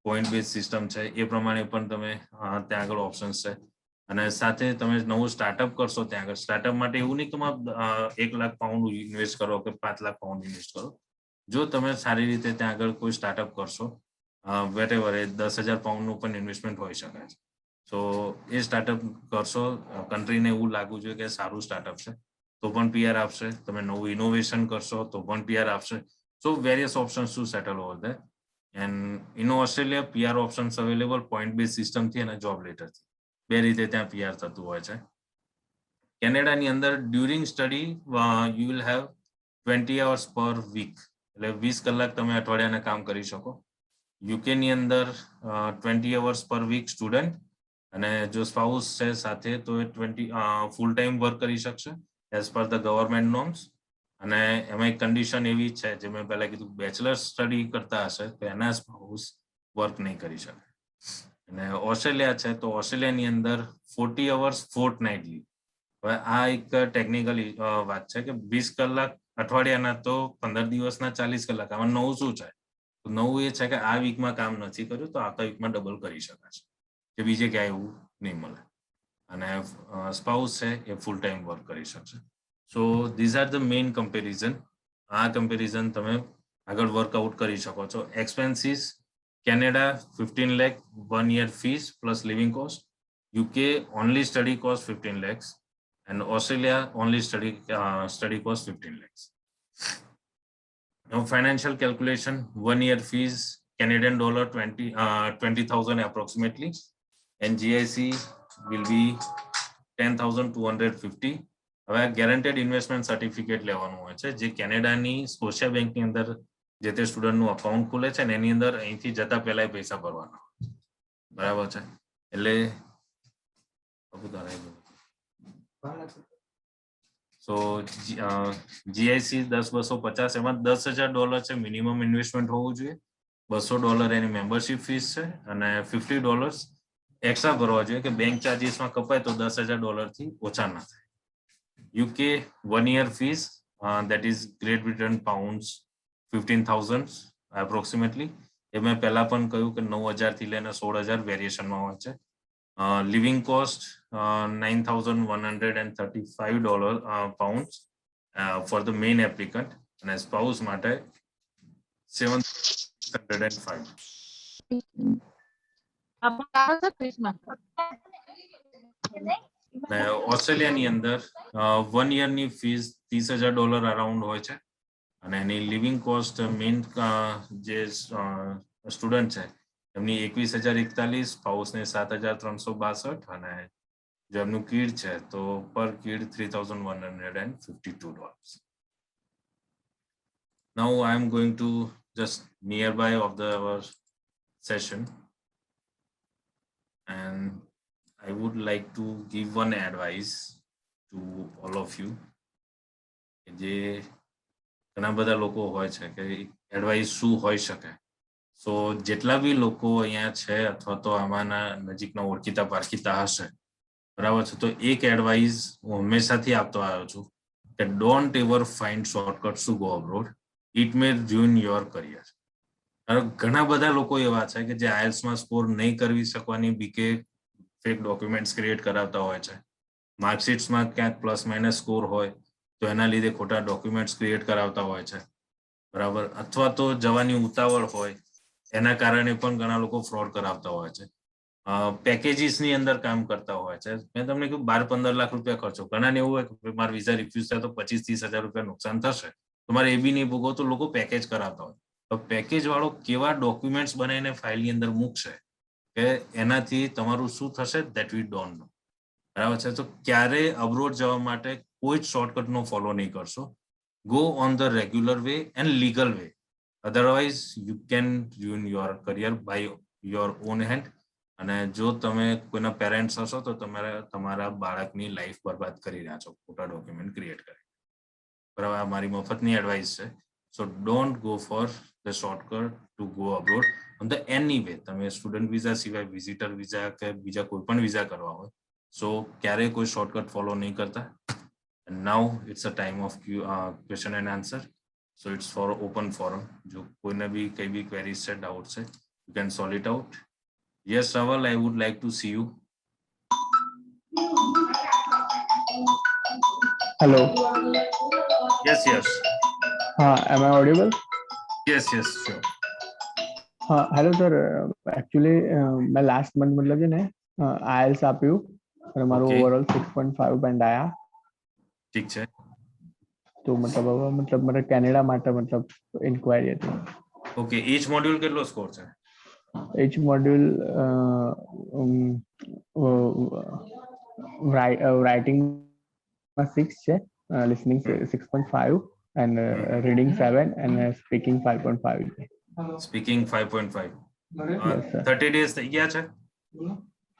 પોઈન્ટ બેઝ સિસ્ટમ છે એ પ્રમાણે પણ તમે ત્યાં આગળ ઓપ્શન્સ છે. અને સાથે તમે નવું સ્ટાર્ટઅપ કરશો ત્યાં આગળ સ્ટાર્ટઅપ માટે એવું નહીં કે તમે 1 લાખ પાઉન્ડ ઇન્વેસ્ટ કરો કે 5 લાખ પાઉન્ડ ઇન્વેસ્ટ કરો. જો તમે સારી રીતે ત્યાં આગળ કોઈ સ્ટાર્ટઅપ કરશો, વેટેવર એ 10,000 પાઉન્ડનું પણ ઇન્વેસ્ટમેન્ટ હોઈ શકે છે. સો એ સ્ટાર્ટઅપ કરશો, કન્ટ્રીને એવું લાગવું જોઈએ કે સારું સ્ટાર્ટઅપ છે તો પણ PR આપશે. તમે નવું ઇનોવેશન કરશો તો પણ PR આપશે. So various options to settle over there. And in Australia, PR options available, point based system થી અને job letter થી. બે રીતે ત્યાં PR થતું હોય છે. કેનેડાની અંદર during study you will have 20 hours per week. એટલે 20 કલાક તમે અઠવાડિયાના કામ કરી શકો. UK ની અંદર 20 hours per week સ્ટુડન્ટ, અને જો સ્પાઉસ છે સાથે તો 20 ફૂલ ટાઈમ વર્ક કરી શકશે as per the government norms. અને એમાં એક કન્ડિશન એવી છે, જે મેં પહેલા કીધું, બેચલર સ્ટડી કરતા હશે તો એના સ્પાઉસ વર્ક નહીં કરી શકે. અને ઓસ્ટ્રેલિયા છે તો ઓસ્ટ્રેલિયાની અંદર 40 hours ફોર્ટનાઇટલી. હવે આ એક ટેકનિકલ વાત છે કે 20 કલાક અઠવાડિયાના તો 15 દિવસના 40 કલાક. આમાં નવું શું છે? તો નવું એ છે કે આ વીકમાં કામ નથી કર્યું તો આવતા વીકમાં ડબલ કરી શકાશે, કે બીજે ક્યાંય એવું નહીં મળે. અને સ્પાઉસ છે એ ફૂલ ટાઈમ વર્ક કરી શકશે. સો these are the main comparison. આ કમ્પેરિઝન તમે આગળ વર્કઆઉટ કરી શકો છો. Expenses, Canada 15 lakh 1 year fees plus living cost. UK only study cost 15 lakhs and Australia only study cost 15 lakhs. Now financial calculation, 1 year fees Canadian dollar 20,000 approximately, and GIC will be 10,250. હવે guaranteed investment certificate લેવાનું હોય છે, જે કેનેડાની સ્કોશિયા બેંકની અંદર જે તે સ્ટુડન્ટનું account ખુલે છે ને એની અંદર અહીંથી જતા પહેલા પૈસા ભરવાના. બરાબર છે? એટલે સો GIC 10,250, એમાં $10,000 છે મિનિમમ ઇન્વેસ્ટમેન્ટ હોવું જોઈએ. $200 એની મેમ્બરશિપ ફીસ છે, અને $50 એક્સ્ટ્રા ભરવા જોઈએ કે બેંક ચાર્જીસમાં કપાય તો $10,000 થી ઓછા ના થાય. UK 1 year fees, that is Great Britain pounds 15,000 approximately. એ મેં પહેલા પણ કહ્યું કે 9,000 થી લઈને 16,000 વેરિએશનમાં હોય છે. Living cost $9,135 pounds for the main applicant, અને સ્પાઉસ માટે 705. ઓસ્ટ્રેલિયાની અંદર 1 yearની ફીસ $30,000 અરાઉન્ડ હોય છે, અને એની લિવિંગ કોસ્ટ મેઇન જે સ્ટુડન્ટ છે એમની 21,041, સ્પાઉસને 7,362, અને જો એમનું કીડ છે તો પર kid $3,152. Now I am going to just nearby of our session, and I would like to give one advice to all of you. જે ઘણા બધા લોકો હોય છે કે એડવાઇસ શું હોઈ શકે. સો જેટલા બી લોકો અહીંયા છે અથવા તો આમાંના નજીકના ઓળખીતા પારખીતા હશે, બરાબર છે, તો એક એડવાઇસ હું હંમેશાથી આપતો આવ્યો છું કે don't ever find shortcuts to go abroad. It may ruin your career. ઘણા બધા લોકો એવા છે કે જે આઈએલ્સમાં સ્કોર નહીં કરવી શકવાની બીકે ફેક ડોક્યુમેન્ટ્સ ક્રિએટ કરાવતા હોય છે. માર્કશીટ્સમાં ક્યાંક પ્લસ માઇનસ સ્કોર હોય તો એના લીધે ખોટા ડોક્યુમેન્ટ્સ ક્રિએટ કરાવતા હોય છે, બરાબર. અથવા તો જવાની ઉતાવળ હોય એના કારણે પણ ઘણા લોકો ફ્રોડ કરાવતા હોય છે. પેકેજીસની અંદર કામ કરતા હોય છે. મેં તમને કહ્યું 12-15 લાખ રૂપિયા ખર્ચો. ઘણાને એવું હોય કે મારા વિઝા રિફ્યુઝ થાય તો 25-30 હજાર રૂપિયા નુકસાન થશે, તમારે એ બી નહીં ભોગવો, તો લોકો પેકેજ કરાવતા હોય. તો પેકેજ વાળો કેવા ડોક્યુમેન્ટ્સ બનાવીને ફાઇલની અંદર મૂકશે કે એનાથી તમારું શું થશે ધેટ વી ડોન્ટ નો. બરાબર છે? તો ક્યારે અબ્રોડ જવા માટે કોઈ જ શોર્ટકટનો ફોલો નહીં કરશો. Go on the regular way and legal way. Otherwise you can ruin your career by your own hand. અને જો તમે કોઈના પેરેન્ટ્સ હશો તો તમારા બાળકની લાઈફ બરબાદ કરી રહ્યા છો ખોટા ડોક્યુમેન્ટ ક્રિએટ કરી. બરાબર? આ મારી મફતની એડવાઇસ છે. સો don't go for the shortcut to go abroad on the any way. તમે સ્ટુડન્ટ વિઝા સિવાય વિઝિટર વિઝા કે બીજા કોઈ પણ વિઝા કરવા હોય, સો ક્યારેય કોઈ શોર્ટકટ ફોલો નહીં કરતા. And now it's a time of question and answer. So it's for open forum. જો કોઈને બી કઈ બી queries છે, doubts છે, you can solve it out. Yes, Raval, I would like to see you. Hello. Yes, yes. Am I audible? Yes, yes, sure. Hello sir. Actually, मैं last month मतलब है ना IELTS આપ્યું અને મારું Okay. ઓવરઓલ 6.5 બેન્ડ આયા. ઠીક છે. તો મતલબ હવે મતલબ મારે કેનેડા માટે મતલબ ઇન્ક્વાયરી હતી. ઓકે, ઈચ મોડ્યુલ કેટલો સ્કોર છે? each module writing 6 છે, listening 6.5 and reading 7 and speaking 5.5 છે. સ્પીકિંગ 5.5. Yes, sir. 30 ડેઝ થઈ ગયા છે?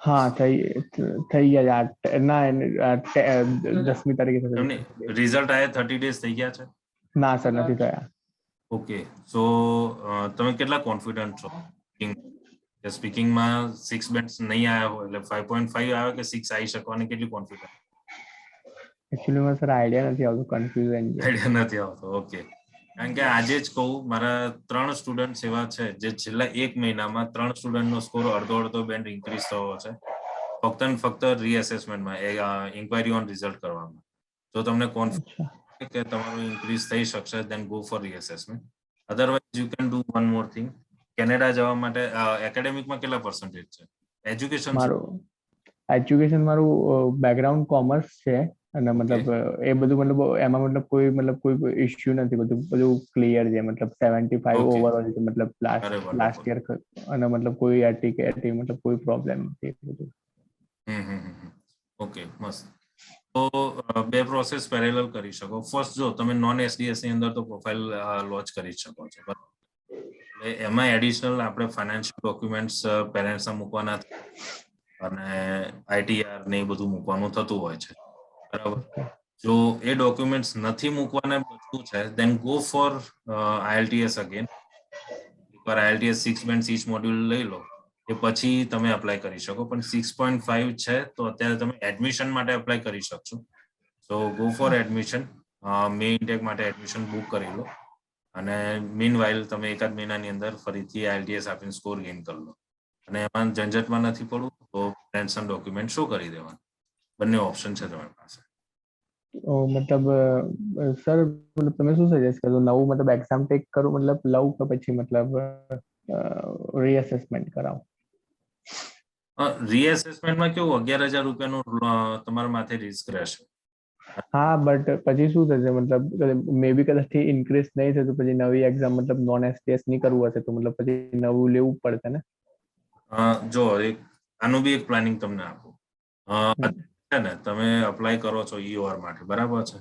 હા થઈ ગયા છે. ના 10મી તારીખે થશે. એમની રિઝલ્ટ આયા 30 ડેઝ થઈ ગયા છે? ના સર નથી થયા. ઓકે, સો તમે કેટલા કોન્ફિડન્ટ છો સ્પીકિંગમાં 6 બેન્ડ્સ નહીં આવ્યા હોય એટલે 5.5 આવે કે 6 આવી શકવાની કેટલી કોન્ફિડન્ટ? એકચ્યુઅલી મને સર આઈડિયા નથી આવતો, કન્ફ્યુઝન છે. આઈડિયા નથી આવતો. ઓકે, કારણ કે આજે જ કહું, મારા 3 સ્ટુડન્ટ એવા છે જે છેલ્લા 1 મહિનામાં 3 સ્ટુડન્ટનો સ્કોર અડધો બેન્ડ ઇન્ક્રીઝ થયો છે, ફક્ત ને ફક્ત રીએસેસમેન્ટમાં, ઇન્ક્વાયરી ઓન રિઝલ્ટ કરવામાં. જો તમને કોન્ફિડન્સ કે તમારું ઇન્ક્રીઝ થઈ શકશે, then go for reassessment. Otherwise you can do one more thing. Canada જવા માટે એકેડેમિકમાં કેટલા પર્સન્ટેજ છે? એજ્યુકેશન મારું બેકગ્રાઉન્ડ કોમર્સ છે અને મતલબ એ બધું મતલબ એમાં મતલબ કોઈ ઇશ્યુ નથી, બધું ક્લિયર છે. મતલબ 75 ઓવરઓલ છે, મતલબ લાસ્ટ યર અને મતલબ કોઈ એટી મતલબ કોઈ પ્રોબ્લેમ નથી બધું. ઓકે, મસ્ત. તો બે પ્રોસેસ પેરેલલ કરી શકો. ફર્સ્ટ, જો તમે નોન એસડીએસ ની અંદર તો પ્રોફાઇલ લોન્ચ કરી શકો છો, એમાં એડિશનલ આપણે ફાઇનાન્શિયલ ડોક્યુમેન્ટ્સ પેરેન્ટ્સના મૂકવાના અને આઈટીઆર ને એ બધું મૂકવાનું થતું હોય છે, બરાબર. જો એ ડોક્યુમેન્ટ્સ નથી મૂકવાના બચતું છે, then go four IELTS again. એકવાર આઈએલટીએસ 6 બેન્ડ્સ ઈચ મોડ્યુલ લઈ લો, એ પછી તમે એપ્લાય કરી શકો. પણ 6.5 છે તો અત્યારે તમે એડમિશન માટે એપ્લાય કરી શકશો. So go for admission. May intake માટે એડમિશન બુક કરી લો અને મીનવાઇલ તમે એકાદ મહિનાની અંદર ફરીથી આઈએલટીએસ આપીને સ્કોર ગેઇન કરી લો. અને એમાં ઝંઝટમાં નથી પડવું તો પેરેન્ટ્સ ડોક્યુમેન્ટ શો કરી દેવાનું. બંને ઓપ્શન છે તમારી પાસે. મતલબ સર તમે શું સજેસ્ટ કરો? નવું મતલબ એક્ઝામ ટેક કરું મતલબ લઉં કે પછી મતલબ રીએસેસમેન્ટ કરાવું? રીએસેસમેન્ટમાં કેવું 11,000 રૂપિયાનું તમારા માથે રિસ્ક રહેશે. હા, બટ પછી શું થશે? મતલબ મે બી કદાચ ઇન્ક્રીઝ નહીં થતું, પછી નવી એક્ઝામ મતલબ નોન એસટીએસ નહીં કરવું હશે તો મતલબ પછી નવું લેવું પડશે ને? જો આનું બી એક પ્લાનિંગ તમને આપું છે ને, તમે અપ્લાય કરો છો ઈઓઆર માટે, બરાબર છે.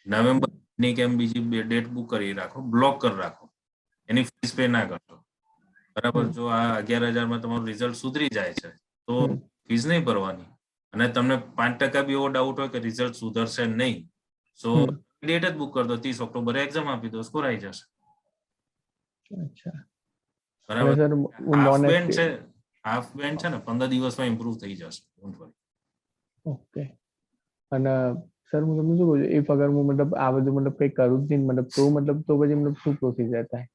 નવેમ્બર ની કેમ બીજી ડેટ બુક કરી રાખો, બ્લોક કરી રાખો, એની ફીસ પે ના કરશો, બરાબર. જો આ 11,000માં તમારું રિઝલ્ટ સુધરી જાય છે તો ફીસ નહીં ભરવાની. અને તમને 5% બી એવો ડાઉટ હોય કે રિઝલ્ટ સુધરશે નહીં, સો ડેટ જ બુક કરી દો, 30 ઓક્ટોબરે એક્ઝામ આપી દો, સ્કોર આવી જશે. અચ્છા, બરાબર. સર હાફ બેન્ડ છે ને 15 દિવસમાં ઇમ્પ્રુવ થઈ જશે. ઓકે. અને સર હું તમને શું કહું છું, ઇફ અગર હું મતલબ આ બધું મતલબ કઈ કરું જ નહીં મતલબ તો પછી મતલબ શું પ્રોસીજર થાય?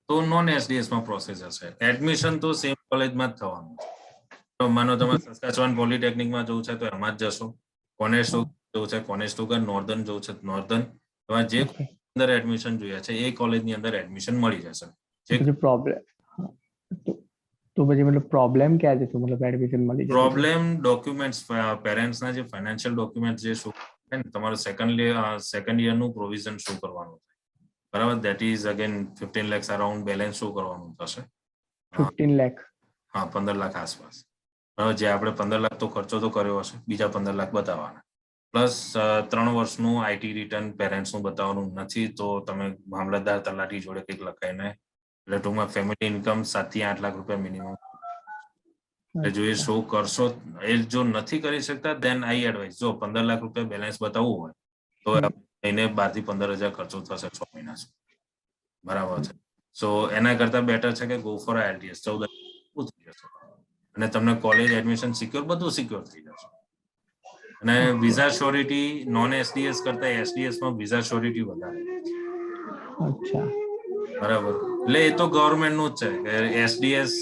તો નોન એસડીએસ માં પ્રોસેસ હશે. એડમિશન તો સેમ કોલેજમાં જ થવાનું છે. તો માનો તમારે સસ્કાચવાન પોલિટેકનિકમાં જવું છે તો એમાં જ જશો. કોનેસ્ટોગર જવું છે કોનેસ્ટોગર, નોર્ધન જવું છે નોર્ધન. તમારે જે અંદર એડમિશન જોઈએ છે એ કોલેજની અંદર એડમિશન મળી જશે. પ્રોબ્લેમ તો પછી મતલબ પ્રોબ્લેમ ક્યાં છે? મતલબ એડમિશન મળી જશે? પ્રોબ્લેમ ડોક્યુમેન્ટ્સ, પેરેન્ટ્સના જે ફાઇનાન્શિયલ ડોક્યુમેન્ટ જે શો છે ને, તમારું સેકન્ડ યરનું પ્રોવિઝન શો કરવાનું છે, બરાબર. That is again 15 lakhs around balance show કરવાનું થશે. 15 લાખ? હા, 15 લાખ આસપાસ. જે આપણે 15 લાખ તો ખર્ચો તો કર્યો હશે, બીજા 15 લાખ બતાવવાના. પ્લસ 3 વર્ષનું આઈટી રિટર્ન પેરેન્ટ્સનું બતાવવાનું નથી, તો તમે મામલતદાર તલાટી જોડે કંઈક લખાઈને, એટલે ટૂંકમાં ફેમિલી ઇન્કમ 7 થી 8 લાખ રૂપિયા મિનિમમ. જો એ શો કરશો, એ જો નથી કરી શકતા દેન આઈ એડવાઇસ, જો 15 લાખ રૂપિયા બેલેન્સ બતાવવું હોય તો એને 12 થી 15,000 ખર્ચો થશે 6 મહિના સુધી, બરાબર છે. સો એના કરતા બેટર છે કે ગો ફોર આઈએલટીએસ. 14 થઈ જશે અને તમને કોલેજ એડમિશન સિક્યોર, બધું સિક્યોર થઈ જશે. અને વિઝા શ્યોરિટી નોન એસડીએસ કરતા એસડીએસ માં વિઝા શ્યોરિટી વધારે. અચ્છા, બરાબર. એટલે એ તો ગવર્મેન્ટ નું જ છે કે એસડીએસ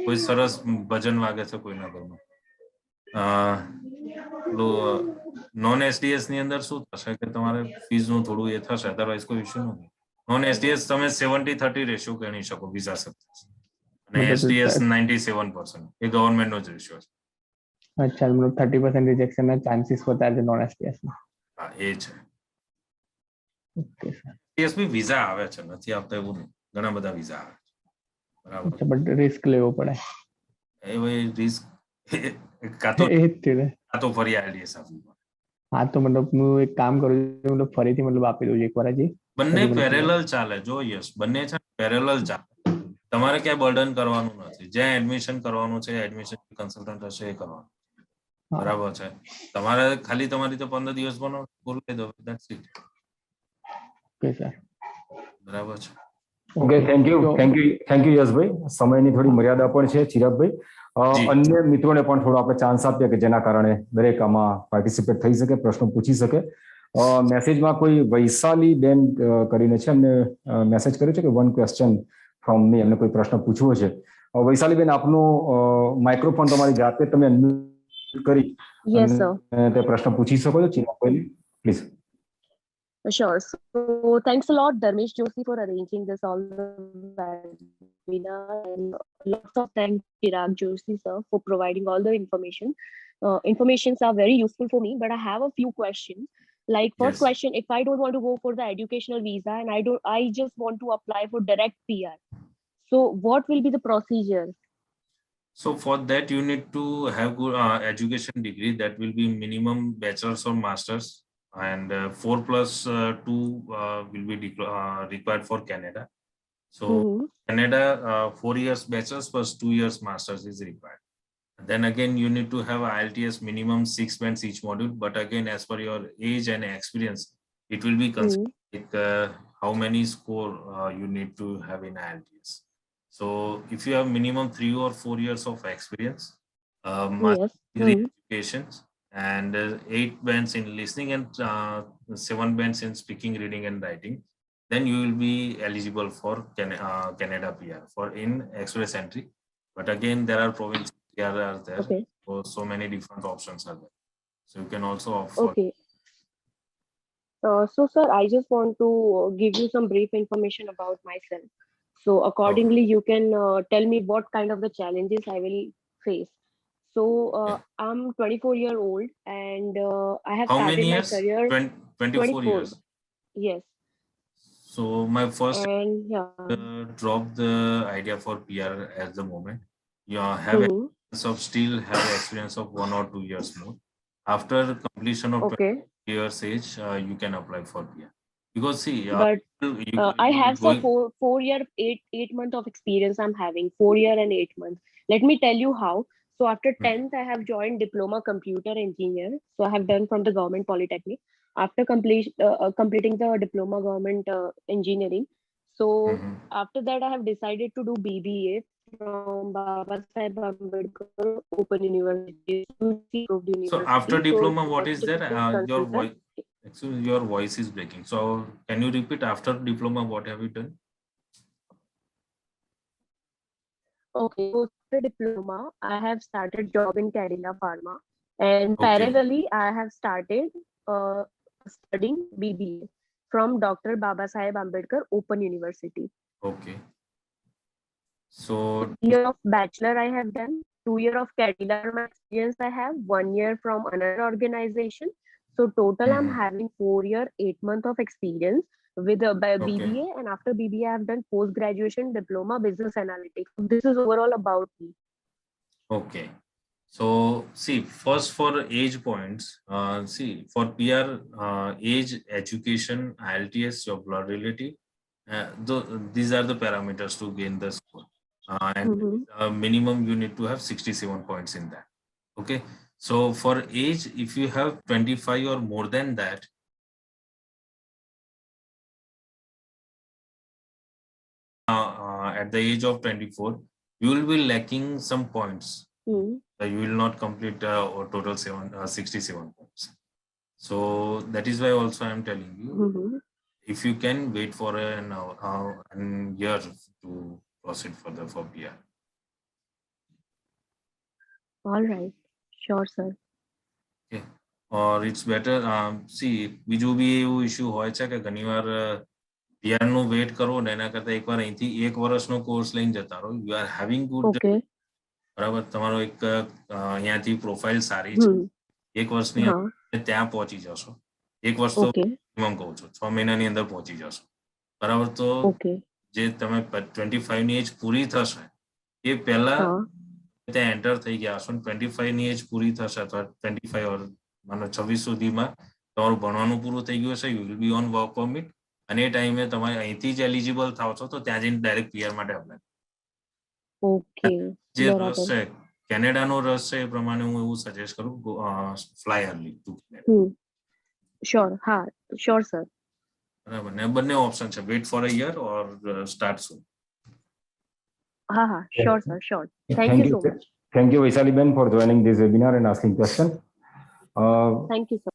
કોઈ સરસ ભજન વાગે છે કોઈના ઘરમાં. નોન એસડીએસ ની અંદર શું થશે કે તમારે ફીસ નું થોડું એ થશે, અધરવાઇઝ કોઈ ઇશ્યુ નથી. નોન એસડીએસ તમે 70-30 રેશિયો ગણી શકો વિઝા સક્સેસ, અને એસડીએસ 97%. એ ગવર્મેન્ટ નો જ રેશિયો છે. અચ્છા, મતલબ 30% રિજેક્શન ના ચાન્સીસ વધારે છે નોન એસડીએસ માં. હા એ છે. Okay sir. ટીએસપી વિઝા આવે છે, નથી આવતા એવું નહીં, ઘણા બધા વિઝા આવે છે. બરાબર. અચ્છા, બટ રિસ્ક લેવો પડે. એ ભાઈ રિસ્ક કાં તો એ જ છે ને. ફરી આઈડીએસ આપવું પડે. હા તો મતલબ હું એક કામ કરું છું, મતલબ ફરીથી મતલબ આપી દઉં છું એકવાર હજી. બંને પેરેલલ ચાલે. જો યસ, બંને છે પેરેલલ ચાલે. તમારે ક્યાંય બર્ડન કરવાનું નથી. જ્યાં એડમિશન કરવાનું છે, એડમિશન કન્સલ્ટન્ટ હશે એ કરવાનું. બરાબર છે. તમારે ખાલી તમારી તો 15 દિવસ બોલાવી દો. That's it. Okay sir. બરાબર છે. ઓકે, થેન્ક યુ યશભાઈ. સમયની થોડી મર્યાદા પણ છે ચિરાગભાઈ. અન્ય મિત્રોને પણ થોડો આપણે ચાન્સ આપીએ કે જેના કારણે દરેક આમાં પાર્ટિસિપેટ થઈ શકે, પ્રશ્નો પૂછી શકે. મેસેજમાં કોઈ વૈશાલી બેન કરીને છે, એમને મેસેજ કર્યો છે કે વન ક્વેશ્ચન ફ્રોમ મી, એમને કોઈ પ્રશ્ન પૂછવો છે. વૈશાલી બેન, આપનું માઇક્રોફોન તમારી જાતે તમે અનમ્યુટ કરી તે પ્રશ્ન પૂછી શકો છો ચિરાગભાઈ, please. Sure. So thanks a lot, Dharmesh Joshi, for arranging this all the webinar, and lots of thanks, Chirag Joshi, sir, for providing all the information. Informations are very useful for me, but I have a few questions. Like first question, if I don't want to go for the educational visa and I just want to apply for direct PR. So what will be the procedure? So for that, you need to have good education degree. That will be minimum bachelor's or master's. And 4+2 will be required for Canada. So Canada, 4 years bachelor's plus 2 years master's is required. Then again, you need to have IELTS minimum 6 bands each module. But again, as per your age and experience, it will be considered like how many score you need to have in IELTS. So if you have minimum 3 or 4 years of experience, educations, and 8 bands in listening and 7 bands in speaking, reading, and writing, then you will be eligible for Canada PR for in express entry. But again, there are provinces PR are there, so many different options are there. So you can also opt for. Okay. So sir, I just want to give you some brief information about myself. So accordingly, you can tell me what kind of the challenges I will face. So I'm 24-year-old and I have started my career. 24 years. Yes. So my first and drop the idea for PR at the moment. You have experience of still have experience of 1 or 2 years more. After completion of 20 years age, you can apply for PR. Because see, but I have some 4 year 8 month of experience. I'm having 4 year and 8 months. Let me tell you how. So after 10th, I have joined diploma computer engineer. So I have done from the government polytechnic. After completing the diploma government engineering, so after that I have decided to do BBA from Babasaheb Ambedkar Open University. So after diploma, what is there? Your voice is breaking. So can you repeat, after diploma, what have you done? Okay, so after diploma, I have started job in Cadila Pharma, and parallelly I have started studying BBA from Dr. Babasaheb Ambedkar Open University. Okay. So 2 years of bachelor I have done, 2 years of Cadila experience I have, 1 year from another organization. So total I'm having 4 year, 8 month of experience with BBA, and after BBA I have done post-graduation diploma business analytics. This is overall about me. Okay. So see, first for age points, see for PR, age, education, IELTS, your blood relative, these are the parameters to gain the score. And minimum you need to have 67 points in that. Okay. So for age, if you have 25 or more than that, at the age of 24, you will be lacking some points. You will not complete total 67 points. So that is why also I am telling you, if you can wait for a year to proceed further for PR. All right, sure, sir. Okay. Or it's better. See, બીજું બી એવું issue હોય છે કે ઘણીવાર PR નું wet કરવો ને એના કરતા એકવાર અહીંથી 1 વર્ષનો કોર્સ લઈને જતા રહો. You are having good. બરાબર, તમારો એક અહીંયાથી પ્રોફાઇલ સારી છે, 1 વર્ષની ત્યાં પહોંચી જશો. 1 વર્ષ તો Okay. મિનિમમ કહું છું, 6 મહિનાની અંદર પહોંચી જશો. બરાબર. તો Okay. જે તમે 25 ની એજ પૂરી થશે એ પહેલા ત્યાં એન્ટર થઈ ગયા હશો. 25 ની એજ પૂરી થશે અથવા 25 ઓર માનો 26 સુધીમાં તમારું ભણવાનું પૂરું થઈ ગયું હશે. You will be on work permit અને એ ટાઈમે તમારે અહીંથી જ એલિજિબલ થાવ છો તો ત્યાં જઈને ડાયરેક્ટ પીઆર માટે અપ્લાય. ઓકે. જે રસ છે કેનેડાનો રસ છે એ પ્રમાણે હું એવું સજેસ્ટ કરું fly early to Canada. Sure. હા, શ્યોર સર. બરાબર ને, બંને ઓપ્શન છે, wait for a year or start soon. હા હા, sure sir, sure. Thank you so much. Thank you, Vaishali Ben, for joining this webinar and asking question. Thank you sir.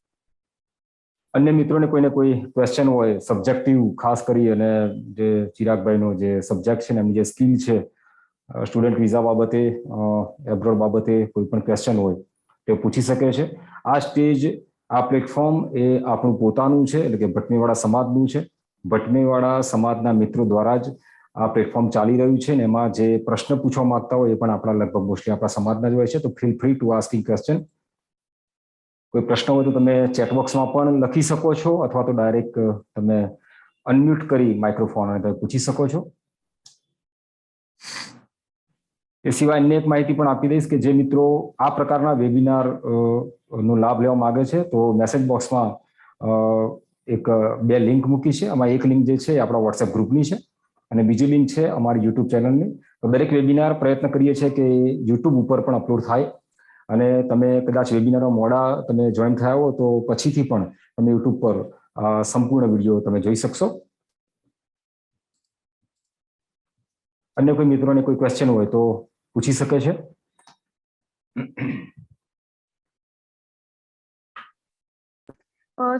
અન્ય મિત્રોને કોઈને કોઈ ક્વેશ્ચન હોય સબ્જેક્ટિવ, ખાસ કરી અને જે ચિરાગભાઈનો જે સબ્જેક્ટ છે ને એમની જે સ્કિલ છે સ્ટુડન્ટ વિઝા બાબતે, એબ્રોડ બાબતે કોઈ પણ ક્વેશ્ચન હોય તે પૂછી શકે છે. આ સ્ટેજ, આ પ્લેટફોર્મ એ આપણું પોતાનું છે, એટલે કે ભટમેવાડા સમાજનું છે. ભટમેવાડા સમાજના મિત્રો દ્વારા જ આ પ્લેટફોર્મ ચાલી રહ્યું છે ને એમાં જે પ્રશ્ન પૂછવા માંગતા હોય એ પણ આપણા લગભગ મોસ્ટલી આપણા સમાજના જ હોય છે. તો feel free two asking question. કોઈ પ્રશ્ન હોય તો તમે ચેટ બોક્સમાં પણ લખી શકો છો અથવા તો ડાયરેક્ટ તમે અનમ્યુટ કરી માઇક્રોફોન અને તમે પૂછી શકો છો. એ સિવાય અન્ય એક માહિતી પણ આપી દઈશ કે જે મિત્રો આ પ્રકારના વેબિનાર નો લાભ લેવા માંગે છે તો મેસેજ બોક્સમાં એક 2 લિંક મૂકી છે. આમાં એક લિંક જે છે એ આપણા વોટ્સએપ ગ્રુપની છે અને બીજી લિંક છે અમારી યુટ્યુબ ચેનલની. તો દરેક વેબિનાર પ્રયત્ન કરીએ છીએ કે યુટ્યુબ ઉપર પણ અપલોડ થાય અને તમે કદાચ વેબિનારમાં મોડા તમે જોઈન થયા હો તો પછીથી પણ તમે યુટ્યુબ પર સંપૂર્ણ વિડીયો તમે જોઈ શકશો. અન્ય કોઈ મિત્રોને કોઈ ક્વેશ્ચન હોય તો પૂછી શકે છે.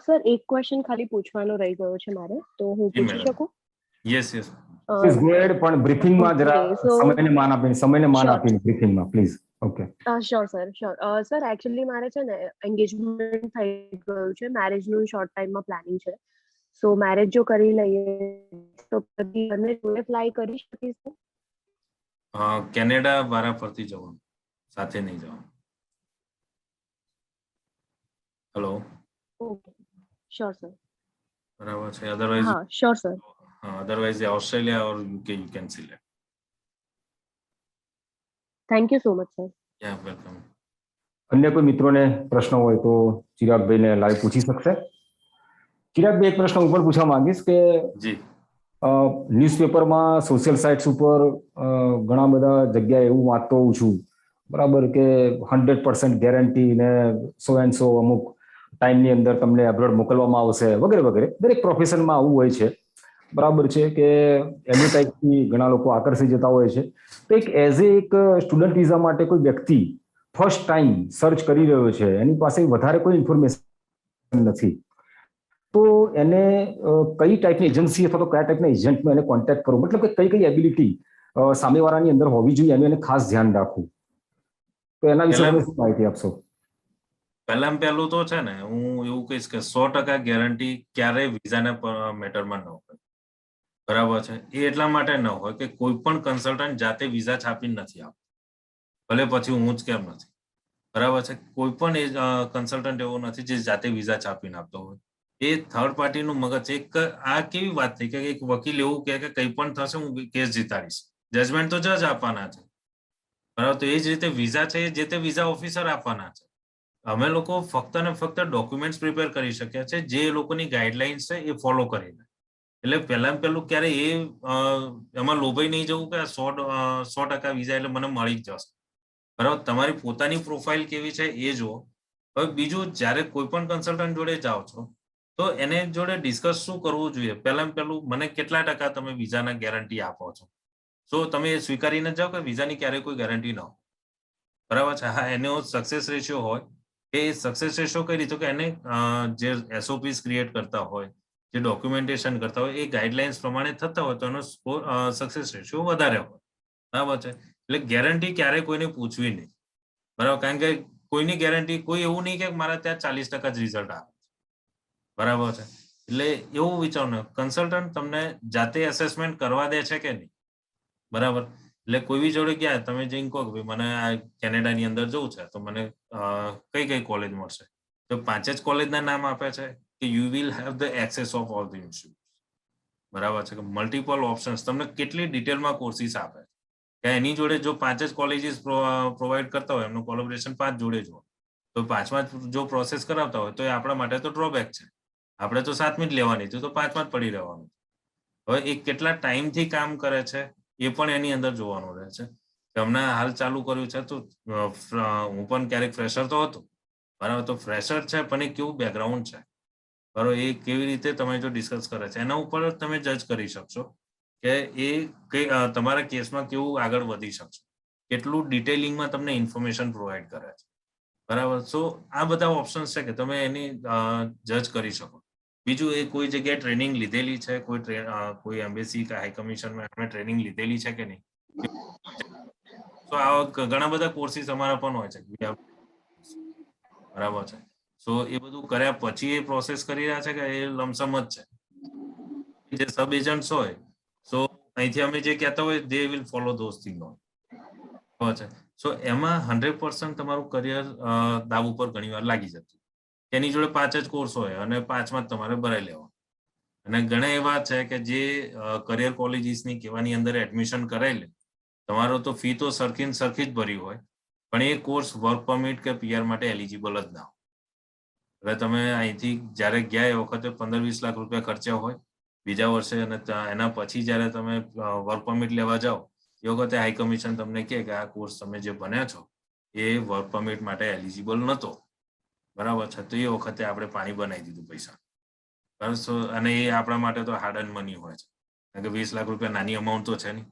સર, એક ક્વેશ્ચન ખાલી પૂછવાનો રહી ગયો છે મારે, તો હું પૂછી શકું? Yes yes. Please go head, પણ બ્રીફિંગમાં જરા સમયને માન આપીને બ્રીફિંગમાં please. Okay. Sure sir, sure. Sir, actually મારે છે ને એન્ગેજમેન્ટ થઈ ગયું છે, મેરેજનું શોર્ટ ટાઈમમાં પ્લાનિંગ છે. સો મેરેજ જો કરી લઈએ તો પછી બંને જોડે ફ્લાય કરી શકીશું? કેનેડા વારા ફરતી જવાનું, સાથે નહીં જવાનું. હેલો. Okay, sure sir. બરાબર છે. અધરવાઇઝ હા, sure sir. otherwise Australia or UK you can select. Thank you so much sir. Yeah, welcome. અન્ય કોઈ મિત્રોને પ્રશ્ન હોય તો ચિરાગભાઈને લાઈવ પૂછી શકશે. ચિરાગભાઈ, એક પ્રશ્ન હું પણ પૂછવા માંગીશ કે જી, ન્યૂઝપેપરમાં, સોશિયલ સાઇટ્સ ઉપર ઘણા બધા જગ્યાએ એવું વાંચતો હોઉં છું, બરાબર, કે 100% ગેરંટી ને 100 અમુક ટાઈમની અંદર તમને અબ્રોડ મોકલવામાં આવશે વગેરે વગેરે. દરેક પ્રોફેશનમાં આવું હોય છે, બરાબર છે, કે એડવર્ટાઇઝથી ઘણા લોકો આકર્ષી જતા હોય છે. તો એઝ એક સ્ટુડન્ટ વિઝા માટે કોઈ વ્યક્તિ ફર્સ્ટ ટાઈમ સર્ચ કરી રહ્યો છે, એની પાસે વધારે કોઈ ઇન્ફોર્મેશન નથી, તો એને કઈ ટાઈપની એજન્સી અથવા તો કયા ટાઈપના એજન્ટનો એને કોન્ટેક્ટ કરવો, મતલબ કે કઈ એબિલિટી સામેવાળાની અંદર હોવી જોઈએ એનું એને ખાસ ધ્યાન રાખવું, તો એના વિશે તમે શું માહિતી આપશો? પહેલું તો છે ને, હું એવું કહીશ કે 100% ગેરંટી ક્યારેય વિઝાના મેટરમાં ન હોય. બરાબર છે. એ એટલા માટે ન હોય કે કોઈ પણ કન્સલ્ટન્ટ જાતે વિઝા છાપી નથી આપતો, ભલે પછી હું જ કેમ નથી. બરાબર છે. કોઈ પણ કન્સલ્ટન્ટ એવો નથી જે જાતે વિઝા છાપીને આપતો હોય. એ થર્ડ પાર્ટીનું મગજ. એક આ કેવી વાત થઈ કે એક વકીલ એવું કહે કે કંઈ પણ થશે હું કેસ જીતાડીશ, જજમેન્ટ તો જજ આપવાના છે. બરાબર. તો એ જ રીતે વિઝા છે એ જે તે વિઝા ઓફિસર આપવાના છે. અમે લોકો ફક્ત ને ફક્ત ડોક્યુમેન્ટ્સ પ્રિપેર કરી શકીએ છીએ જે એ લોકોની ગાઈડલાઇન્સ છે એ ફોલો કરીને. એટલે પહેલું ક્યારે એમાં લોભાઈ નહીં જવું કે 100% વિઝા એટલે મને મળી જ જશે. બરાબર. તમારી પોતાની પ્રોફાઇલ કેવી છે એ જુઓ. હવે બીજું, જ્યારે કોઈ પણ કન્સલ્ટન્ટ જોડે જાઓ છો તો એને જોડે ડિસ્કસ શું કરવું જોઈએ? પહેલું મને કેટલા ટકા તમે વિઝાના ગેરંટી આપો છો? તો તમે એ સ્વીકારીને જાઓ કે વિઝાની ક્યારેય કોઈ ગેરંટી ન હોય. બરાબર છે. હા, એનો સક્સેસ રેશિયો હોય. એ સક્સેસ રેશિયો કઈ રીતે કે એને જે SOPs ક્રિએટ કરતા હોય, જે ડોક્યુમેન્ટેશન કરતા હોય, એ ગાઈડલાઇન્સ પ્રમાણે થતા હોય તો એનો સક્સેસ રેશિયો વધારે હોય. બરાબર છે. એટલે ગેરંટી ક્યારેય કોઈને પૂછવી નહીં. બરાબર. કારણ કે કોઈની ગેરંટી, કોઈ એવું નહીં કે મારા ત્યાં 40% જ રિઝલ્ટ આવે. બરાબર છે. એટલે એવું વિચારવાનું, કન્સલ્ટન્ટ તમને જાતે એસેસમેન્ટ કરવા દે છે કે નહીં. બરાબર. એટલે કોઈ બી જોડે ગયા તમે જઈને કહો કે મને આ કેનેડાની અંદર જવું છે તો મને કઈ કોલેજ મળશે, તો 5 જ કોલેજના નામ આપે છે કે you will have the access of all the institute. બરાબર છે કે મલ્ટિપલ ઓપ્શન્સ તમને કેટલી ડિટેલમાં કોર્સિસ આપે કે એની જોડે જો 5 જ કોલેજીસ પ્રોવાઈડ કરતા હોય, એમનું કોલેબોરેશન 5 જોડે જ હોય, તો 5માં જો પ્રોસેસ કરાવતા હોય તો એ આપણા માટે તો ડ્રોબેક છે. આપણે તો 7મી જ લેવાની હતી, તો 5માં જ પડી રહેવાનું. હવે એ કેટલા ટાઈમથી કામ કરે છે એ પણ એની અંદર જોવાનું રહે છે. હમણાં હાલ ચાલુ કર્યું છે, તો હું પણ ક્યારેક ફ્રેશર તો હતો, બરાબર, તો ફ્રેશર છે પણ એ કેવું બેકગ્રાઉન્ડ છે, બરાબર, એ કેવી રીતે તમે જો ડિસ્કસ કરે છે એના ઉપર તમે જજ કરી શકશો કે એ તમારા કેસમાં કેવું આગળ વધી શકશે, કેટલું ડિટેલિંગમાં તમને ઇન્ફોર્મેશન પ્રોવાઈડ કરે છે, બરાબર. સો આ બધા ઓપ્શન્સ છે કે તમે એની જજ કરી શકો. બીજું, એ કોઈ જગ્યાએ ટ્રેનિંગ લીધેલી છે, કોઈ એમ્બેસી કે હાઈ કમિશનમાં એમણે ટ્રેનિંગ લીધેલી છે કે નહીં. તો આ ઘણા બધા કોર્સિસ અમારા પણ હોય છે, બરાબર છે. સો એ બધું કર્યા પછી એ પ્રોસેસ કરી રહ્યા છે કે એ લમસમ જ છે. જે સબ એજન્ટ્સ હોય, સો અહીંથી અમે જે કહેતા હોય they will follow those thing હોય છે. સો એમાં 100% તમારું કરિયર દાવ ઉપર ઘણીવાર લાગી જતું. એની જોડે 5 જ કોર્સ હોય અને 5માં જ તમારે ભરાઈ લેવાનું. અને ઘણા એવા છે કે જે કરિયર કોલેજીસની કેવાની અંદર એડમિશન કરાવી લે, તમારો તો ફી તો સરખી જ ભરી હોય, પણ એ કોર્સ વર્ક પરમિટ કે પીઆર માટે એલિજિબલ જ ના હોય. એટલે તમે અહીંથી જ્યારે ગયા એ વખતે 15-20 લાખ રૂપિયા ખર્ચ્યા હોય, બીજા વર્ષે અને એના પછી જ્યારે તમે વર્ક પરમિટ લેવા જાઓ એ વખતે હાઈ કમિશન તમને કહે કે આ કોર્સ તમે જે ભણ્યા છો એ વર્ક પરમિટ માટે એલિજિબલ નહોતો, બરાબર છે. તો એ વખતે આપણે પાણી બનાવી દીધું પૈસા, બરાબર. અને એ આપણા માટે તો હાર્ડ એન્ડ મની હોય છે, કારણ કે 20 લાખ રૂપિયા નાની અમાઉન્ટ તો છે નહીં.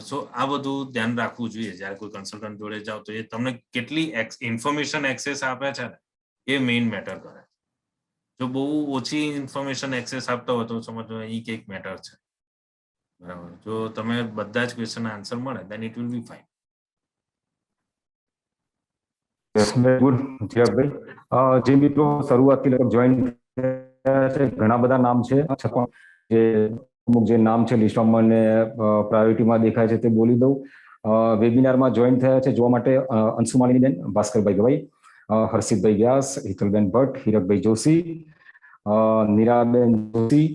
સો આ બધું ધ્યાન રાખવું જોઈએ જ્યારે કોઈ કન્સલ્ટન્ટ જોડે જાઓ તો. એ તમને કેટલી ઇન્ફોર્મેશન એક્સેસ આપે છે ને એ મેઇન મેટર કરે. જો બહુ ઓછી ઇન્ફોર્મેશન એક્સેસ આપતા હોય તો સમજો અહીં કંઈક મેટર છે, બરાબર. જો તમે બધા જ ક્વેશ્ચન આન્સર મળે then it will be fine. Good ચિરાગભાઈ. જે મિત્રો શરૂઆતથી જોઈન થયા છે, ઘણા બધા નામ છે, છતાં જે અમુક જે નામ છે લિસ્ટમાં મને પ્રાયોરિટીમાં દેખાય છે તે બોલી દઉં. વેબિનારમાં જોઈન થયા છે જોવા માટે અંશુમાલીનીબેન, ભાસ્કરભાઈ ગવાઈ, હર્ષિતભાઈ વ્યાસ, હિતલબેન ભટ્ટ, હીરકભાઈ જોશી, નીરાબેન જોશી,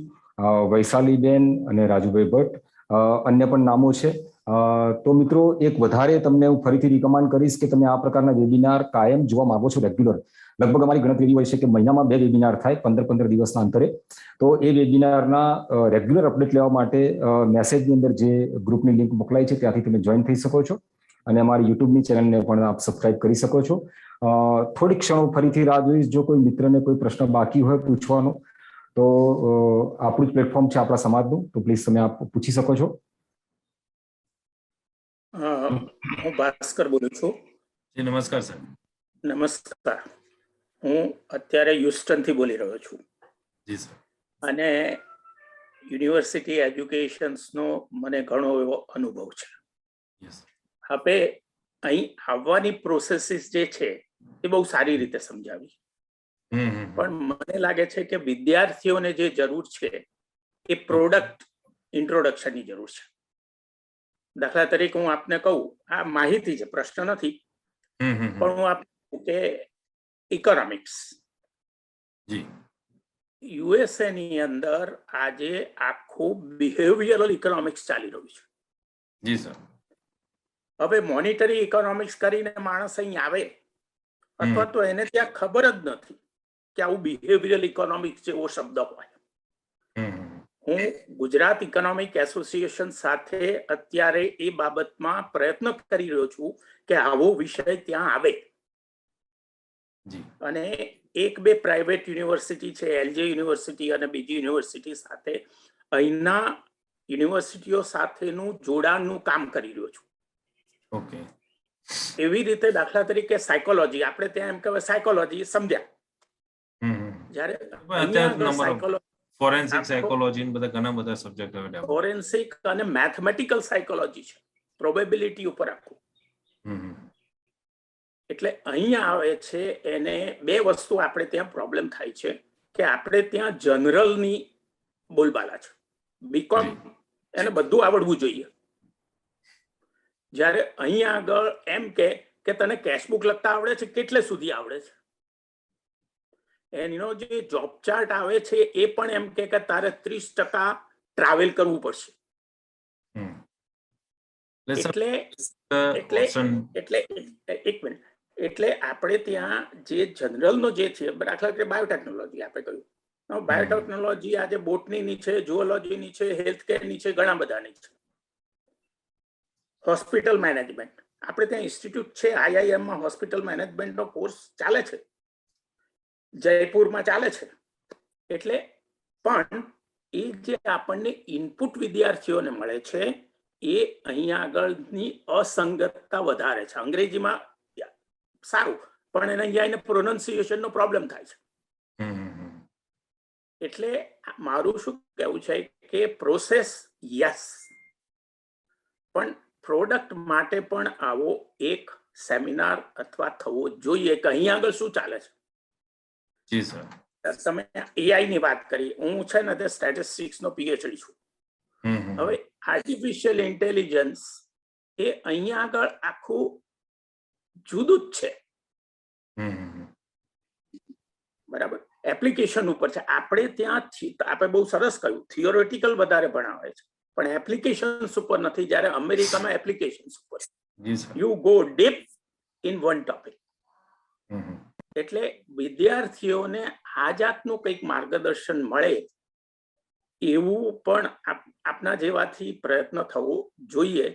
વૈશાલીબેન અને રાજુભાઈ ભટ્ટ. અન્ય પણ નામો છે. તો મિત્રો, એક વધારે તમને હું ફરીથી રિકમેન્ડ કરીશ કે તમે આ પ્રકારના વેબિનાર કાયમ જોવા માંગો છો રેગ્યુલર. લગભગ અમારી ગણતરી એવી હોય છે કે મહિનામાં 2 વેબિનાર થાય 15-15 દિવસના અંતરે. તો એ વેબિનારના રેગ્યુલર અપડેટ લેવા માટે મેસેજની અંદર જે ગ્રુપની લિંક મોકલાય છે ત્યાંથી તમે જોઈન થઈ શકો છો અને અમારી યુટ્યુબની ચેનલને પણ આપ સબસ્ક્રાઇબ કરી શકો છો. થોડી ક્ષણો ફરીથી રાહ જોઈશ. જો કોઈ મિત્રને કોઈ પ્રશ્ન બાકી હોય પૂછવાનો તો આપણું જ પ્લેટફોર્મ છે આપણા સમાજનું, તો પ્લીઝ તમે આપ પૂછી શકો છો. હું ભાસ્કર બોલું છું. જી નમસ્કાર સર. નમસ્કાર. હું અત્યારે હ્યુસ્ટન થી બોલી રહ્યો છું. જી સર. અને યુનિવર્સિટી એજ્યુકેશન્સનો મને ઘણો એવો અનુભવ છે. હવે અહીં આવવાની પ્રોસેસીસ જે છે એ બહુ સારી રીતે સમજાવી, પણ મને લાગે છે કે વિદ્યાર્થીઓને જે જરૂર છે એ પ્રોડક્ટ ઇન્ટ્રોડક્શનની જરૂર છે. દાખલા તરીકે હું આપને કહું, આ માહિતી છે, પ્રશ્ન નથી, પણ હું આપ કે ઇકોનોમિક્સ યુએસએ ની અંદર આજે આખું બિહેવિયરલ ઇકોનોમિક્સ ચાલી રહ્યું છે. જી સર. હવે મોનિટરી ઇકોનોમિક્સ કરીને માણસ અહીં આવે અથવા તો એને ત્યાં ખબર જ નથી કે આવું બિહેવિયરલ ઇકોનોમિક્સ જેવો શબ્દ હોય. હું ગુજરાત ઇકોનોમિક એસોસિએશન સાથે અત્યારે એ બાબતમાં પ્રયત્ન કરી રહ્યો છું કે આવો વિષય ત્યાં આવે. અને 1-2 પ્રાઇવેટ યુનિવર્સિટી છે, એલજે યુનિવર્સિટી અને બીજી યુનિવર્સિટી સાથે અહીંના યુનિવર્સિટીઓ સાથેનું જોડાણનું કામ કરી રહ્યો છું. ઓકે. એવી રીતે દાખલા તરીકે સાયકોલોજી, આપણે ત્યાં એમ કહેવાય સાયકોલોજી સમજ્યા, જ્યારે ફોરેન્સિક સાયકોલોજી બધા ઘણા બધા સબ્જેક્ટ હવે ફોરેન્સિક અને મેથમેટિકલ સાયકોલોજી છે, પ્રોબેબિલિટી ઉપર આખું. એટલે અહીંયા આવે છે એને 2 વસ્તુ આપણે ત્યાં પ્રોબ્લેમ થાય છે કે આપણે ત્યાં જનરલની બોલબાલા છે. બીકોમ એને બધું આવડવું જોઈએ, જ્યારે અહીંયા આગળ એમ કે તને કેશબુક લખતા આવડે છે, કેટલે સુધી આવડે છે, એનો જે જોબ ચાર્ટ આવે છે એ પણ એમ કે તારે 30% ટ્રાવેલ કરવું પડશે. એટલે એટલે એક મિનિટ, એટલે આપણે ત્યાં જે જનરલનો જે છે, દાખલા તરીકે બાયોટેકનોલોજી આપણે કહ્યું, બાયોટેકનોલોજી આજે બોટનીની છે, ઝુઓલોજીની છે, હેલ્થકેરની છે, ઘણા બધાની છે. હોસ્પિટલ મેનેજમેન્ટ આપણે ત્યાં ઇન્સ્ટિટ્યૂટ છે, IIM-માં હોસ્પિટલ મેનેજમેન્ટનો કોર્સ ચાલે છે, જયપુરમાં ચાલે છે. એટલે પણ એ જે આપણને ઇનપુટ વિદ્યાર્થીઓને મળે છે એ અહીંયા આગળની અસંગતતા વધારે છે. અંગ્રેજીમાં સારું, પણ એને અહીંયા પ્રોનાઉન્સિએશનનો પ્રોબ્લેમ થાય છે. એટલે મારું શું કહેવું છે કે પ્રોસેસ યસ, પણ પ્રોડક્ટ માટે પણ આવો એક સેમિનાર અથવા થવો જોઈએ કે અહીં આગળ શું ચાલે છે. જી સર. તમે AI ની વાત કરી, હું છે ને તે સ્ટેટિસ્ટિક્સનો PhD છું. હવે આર્ટિફિશિયલ ઇન્ટેલિજન્સ એ અહીંયા આગળ આખું જુદું જ છે. બરાબર, એપ્લિકેશન ઉપર છે. આપણે ત્યાં આપણે બહુ સરસ કહ્યું, થિયોરેટિકલ વધારે ભણાવે છે, પણ એપ્લિકેશન્સ ઉપર નથી. જ્યારે અમેરિકામાં એપ્લિકેશન્સ ઉપર you go deep in one topic. એટલે વિદ્યાર્થીઓને આ જાતનું કંઈક માર્ગદર્શન મળે એવું પણ આપના જેવાથી પ્રયત્ન થવો જોઈએ.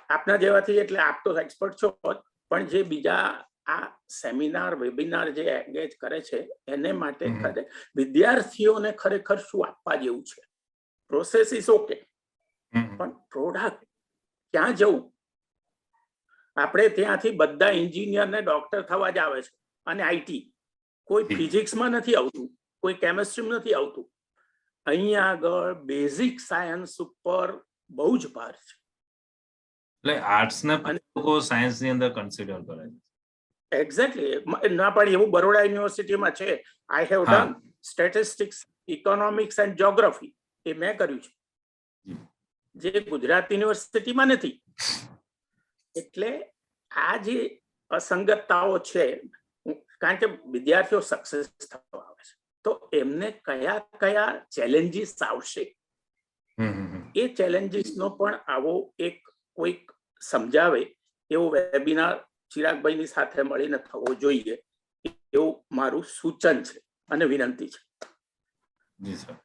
આપના જેવાથી એટલે આપ તો એક્સપર્ટ છો, પણ જે બીજા આ સેમિનાર વેબિનાર જે એંગેજ કરે છે એને માટે વિદ્યાર્થીઓને ખરેખર શું આપવા જેવું છે. પ્રોસેસ ઇઝ ઓકે, પણ પ્રોડક્ટ ક્યાં જવું? આપણે ત્યાંથી બધા એન્જિનિયર ને ડોક્ટર થવા જ આવે છે, અને IT. કોઈ ફિઝિક્સમાં નથી આવતું, કોઈ કેમેસ્ટ્રીમાં નથી આવતું. અહીંયા આગળ બેઝિક સાયન્સ ઉપર બહુ જ ભાર છે. એટલે આર્ટ્સ ને લોકો સાયન્સ ની અંદર કન્સિડર કરે છે. એક્ઝેક્ટલી. ના પણ એવું બરોડા યુનિવર્સિટીમાં છે. I have done statistics, economics and geography. એ મેં કર્યું છે, જે ગુજરાત યુનિવર્સિટીમાં નથી. એટલે આ જે અસંગતતાઓ છે, કારણ કે વિદ્યાર્થીઓ સક્સેસ થવા આવે છે, તો એમને કયા કયા ચેલેન્જીસ આવશે એ ચેલેન્જીસનો પણ આવો એક કોઈક સમજાવે એવો વેબિનાર ચિરાગભાઈની સાથે મળીને થવો જોઈએ, એવું મારું સૂચન છે અને વિનંતી છે. જી sir.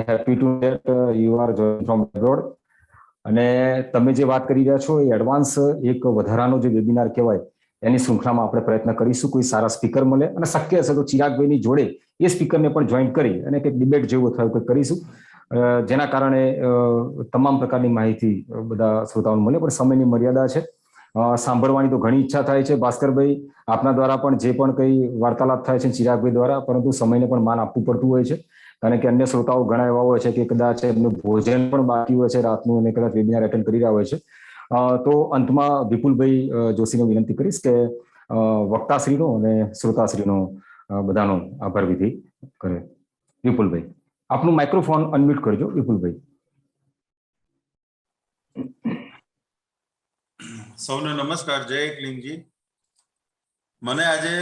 Happy to that you are join from abroad. અને તમે જે વાત કરી રહ્યા છો એ એડવાન્સ એક વધારાનો જે વેબિનાર કહેવાય એની શૃંખલામાં આપણે પ્રયત્ન કરીશું. કોઈ સારા સ્પીકર મળે અને શક્ય હશે તો ચિરાગભાઈની જોડે એ સ્પીકરને પણ જોઈન કરી અને કંઈક ડિબેટ જેવું અથવા કંઈક કરીશું, જેના કારણે તમામ પ્રકારની માહિતી બધા શ્રોતાઓને મળે. પણ સમયની મર્યાદા છે, સાંભળવાની તો ઘણી ઈચ્છા થાય છે ભાસ્કરભાઈ આપના દ્વારા પણ, જે પણ કંઈ વાર્તાલાપ થાય છે ચિરાગભાઈ દ્વારા, પરંતુ સમયને પણ માન આપવું પડતું હોય છે. કારણ કે અન્ય શ્રોતાઓ ઘણા એવા હોય છે કે કદાચ એમનું ભોજન પણ બાકી હોય છે રાતનું અને કદાચ વેબિનાર એટેન્ડ કરી રહ્યા હોય છે. તો અંતમાં વિપુલભાઈ જોશીને વિનંતી કરીશ કે વક્તાશ્રીનો અને શ્રોતાશ્રીનો બધાનો આભાર વિધિ કરે. વિપુલભાઈ, આપનું માઇક્રોફોન અનમ્યુટ કરજો. વિપુલભાઈ. સૌને નમસ્કાર. જય ક્લીનજી. મને આજે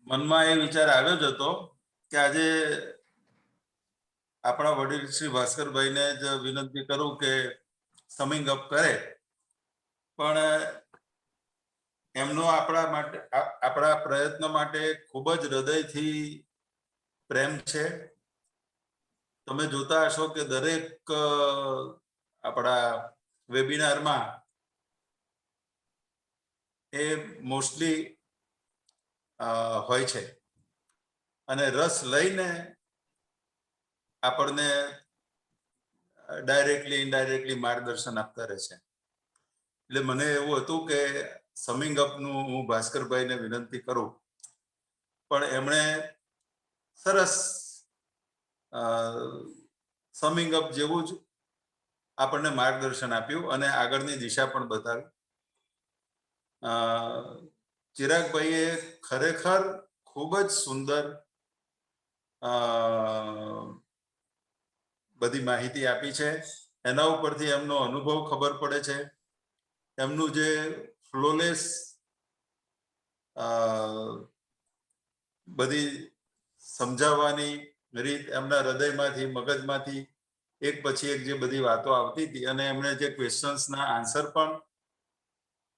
મનમાં એ વિચાર આવ્યો જ હતો કે આજે આપણા વડીલ શ્રી ભાસ્કરભાઈને જ વિનંતી કરું કે સમિંગ અપ કરે, પણ એમનો આપણા માટે, આપણા પ્રયત્ન માટે ખૂબ જ હૃદયથી પ્રેમ છે. તમે જોતા હશો કે દરેક આપણા વેબિનારમાં એ મોસ્ટલી હોય છે અને રસ લઈને આપણને ડાયરેક્ટલી ઇનડાયરેક્ટલી માર્ગદર્શન આપતા રહે છે. એટલે મને એવું હતું કે સમિંગ અપનું હું ભાસ્કરભાઈને વિનંતી કરું, પણ એમણે સરસ સમિંગ અપ જેવું જ આપણને માર્ગદર્શન આપ્યું અને આગળની દિશા પણ બતાવી. ચિરાગભાઈએ ખરેખર ખૂબ જ સુંદર બધી માહિતી આપી છે. એના ઉપરથી એમનો અનુભવ ખબર પડે છે. એમનું જે ફ્લોલેસ બધી સમજાવવાની રીત એમના હૃદયમાંથી મગજમાંથી એક પછી એક જે બધી વાતો આવતી હતી અને એમણે જે ક્વેશ્ચન્સના આન્સર પણ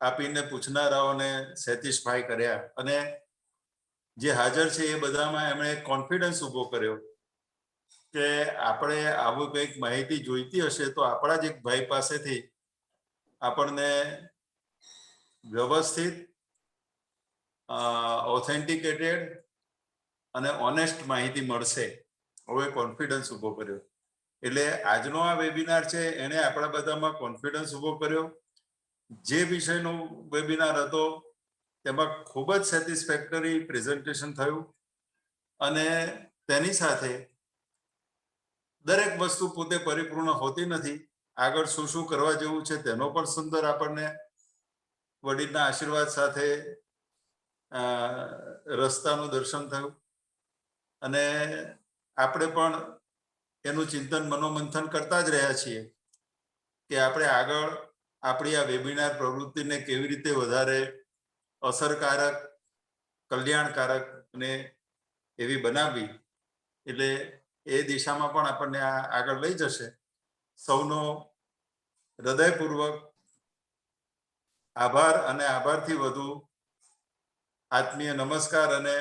આપીને પૂછનારાઓને સેટિસ્ફાય કર્યા અને જે હાજર છે એ બધામાં એમણે કોન્ફિડન્સ ઊભો કર્યો કે આપણે આવું કંઈક માહિતી જોઈતી હશે તો આપણા જ એક ભાઈ પાસેથી આપણને વ્યવસ્થિત ઓથેન્ટિકેટેડ અને ઓનેસ્ટ માહિતી મળશે. હવે કોન્ફિડન્સ ઊભો કર્યો. એટલે આજનો આ વેબિનાર છે એને આપણા બધામાં કોન્ફિડન્સ ઊભો કર્યો. જે વિષયનો વેબિનાર હતો તેમાં ખૂબ જ સેટિસ્ફેક્ટરી પ્રેઝન્ટેશન થયું અને તેની સાથે દરેક વસ્તુ પોતે પરિપૂર્ણ હોતી નથી. આગળ શું શું કરવા જેવું છે તેનો પણ સુંદર આપણને વડીલના આશીર્વાદ સાથે રસ્તાનું દર્શન થયું અને આપણે પણ એનું ચિંતન મનોમંથન કરતા જ રહ્યા છીએ કે આપણે આગળ આપણી આ વેબિનાર પ્રવૃત્તિને કેવી રીતે વધારે અસરકારક, કલ્યાણકારક અને એવી બનાવવી. એટલે એ દિશામાં પણ આપણને આ આગળ લઈ જશે. સૌનો હૃદયપૂર્વક આભાર અને આભારથી વધુ આત્મીય નમસ્કાર અને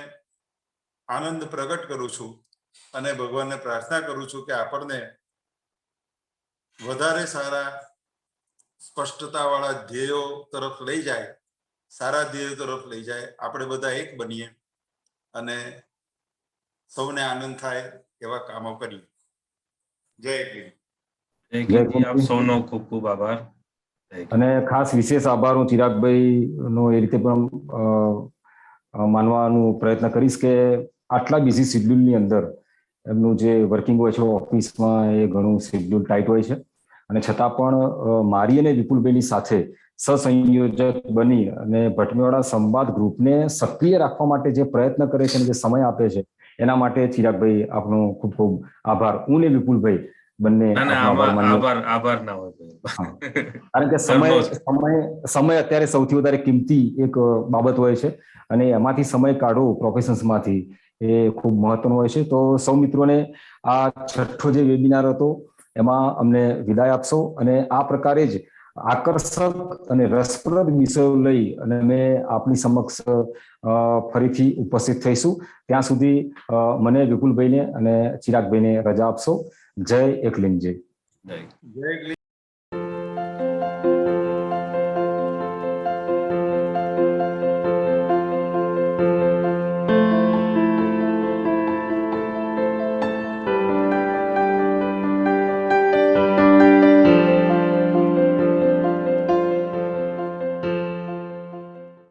આનંદ પ્રગટ કરું છું અને ભગવાનને પ્રાર્થના કરું છું કે આપણને વધારે સારા સ્પષ્ટતાવાળા ધ્યેયો તરફ લઈ જાય, સારા ધ્યેયો તરફ લઈ જાય. આપણે બધા એક બનીએ અને સૌને આનંદ થાય એવા કામો કરીએ. જય ક્લિન્જી. આપ સૌનો ખૂબ ખૂબ આભાર અને ખાસ વિશેષ આભાર હું ચિરાગભાઈ નો એ રીતે પણ માનવાનો પ્રયત્ન કરીશ કે આટલા બિઝી શેડ્યુલની અંદર એમનું જે વર્કિંગ હોય છે ઓફિસમાં એ ઘણું શેડ્યુલ ટાઈટ હોય છે અને છતાં પણ મારી અને વિપુલભાઈની સાથે સહસંયોજક બની અને ભટમેવાડા સંવાદ ગ્રુપને સક્રિય રાખવા માટે જે પ્રયત્ન કરે છે અને જે સમય આપે છે એના માટે ચિરાગભાઈ આપનો ખૂબ ખૂબ આભાર. હું ને વિપુલભાઈ બંને આભાર ના હોય કારણ કે સમય અત્યારે સૌથી વધારે કિંમતી એક બાબત હોય છે અને એમાંથી સમય કાઢવો પ્રોફેશન્સમાંથી એ ખૂબ મહત્વનું હોય છે. તો સૌ મિત્રોને આ છઠ્ઠો જે વેબિનાર હતો એમાં અમને વિદાય આપશો અને આ પ્રકારે જ આકર્ષક અને રસપ્રદ વિષયો લઈ અને અમે આપની સમક્ષ ફરીથી ઉપસ્થિત થઈશું. ત્યાં સુધી મને, વિપુલભાઈને અને ચિરાગભાઈને રજા આપશો. જય એકલિંગજી. જય.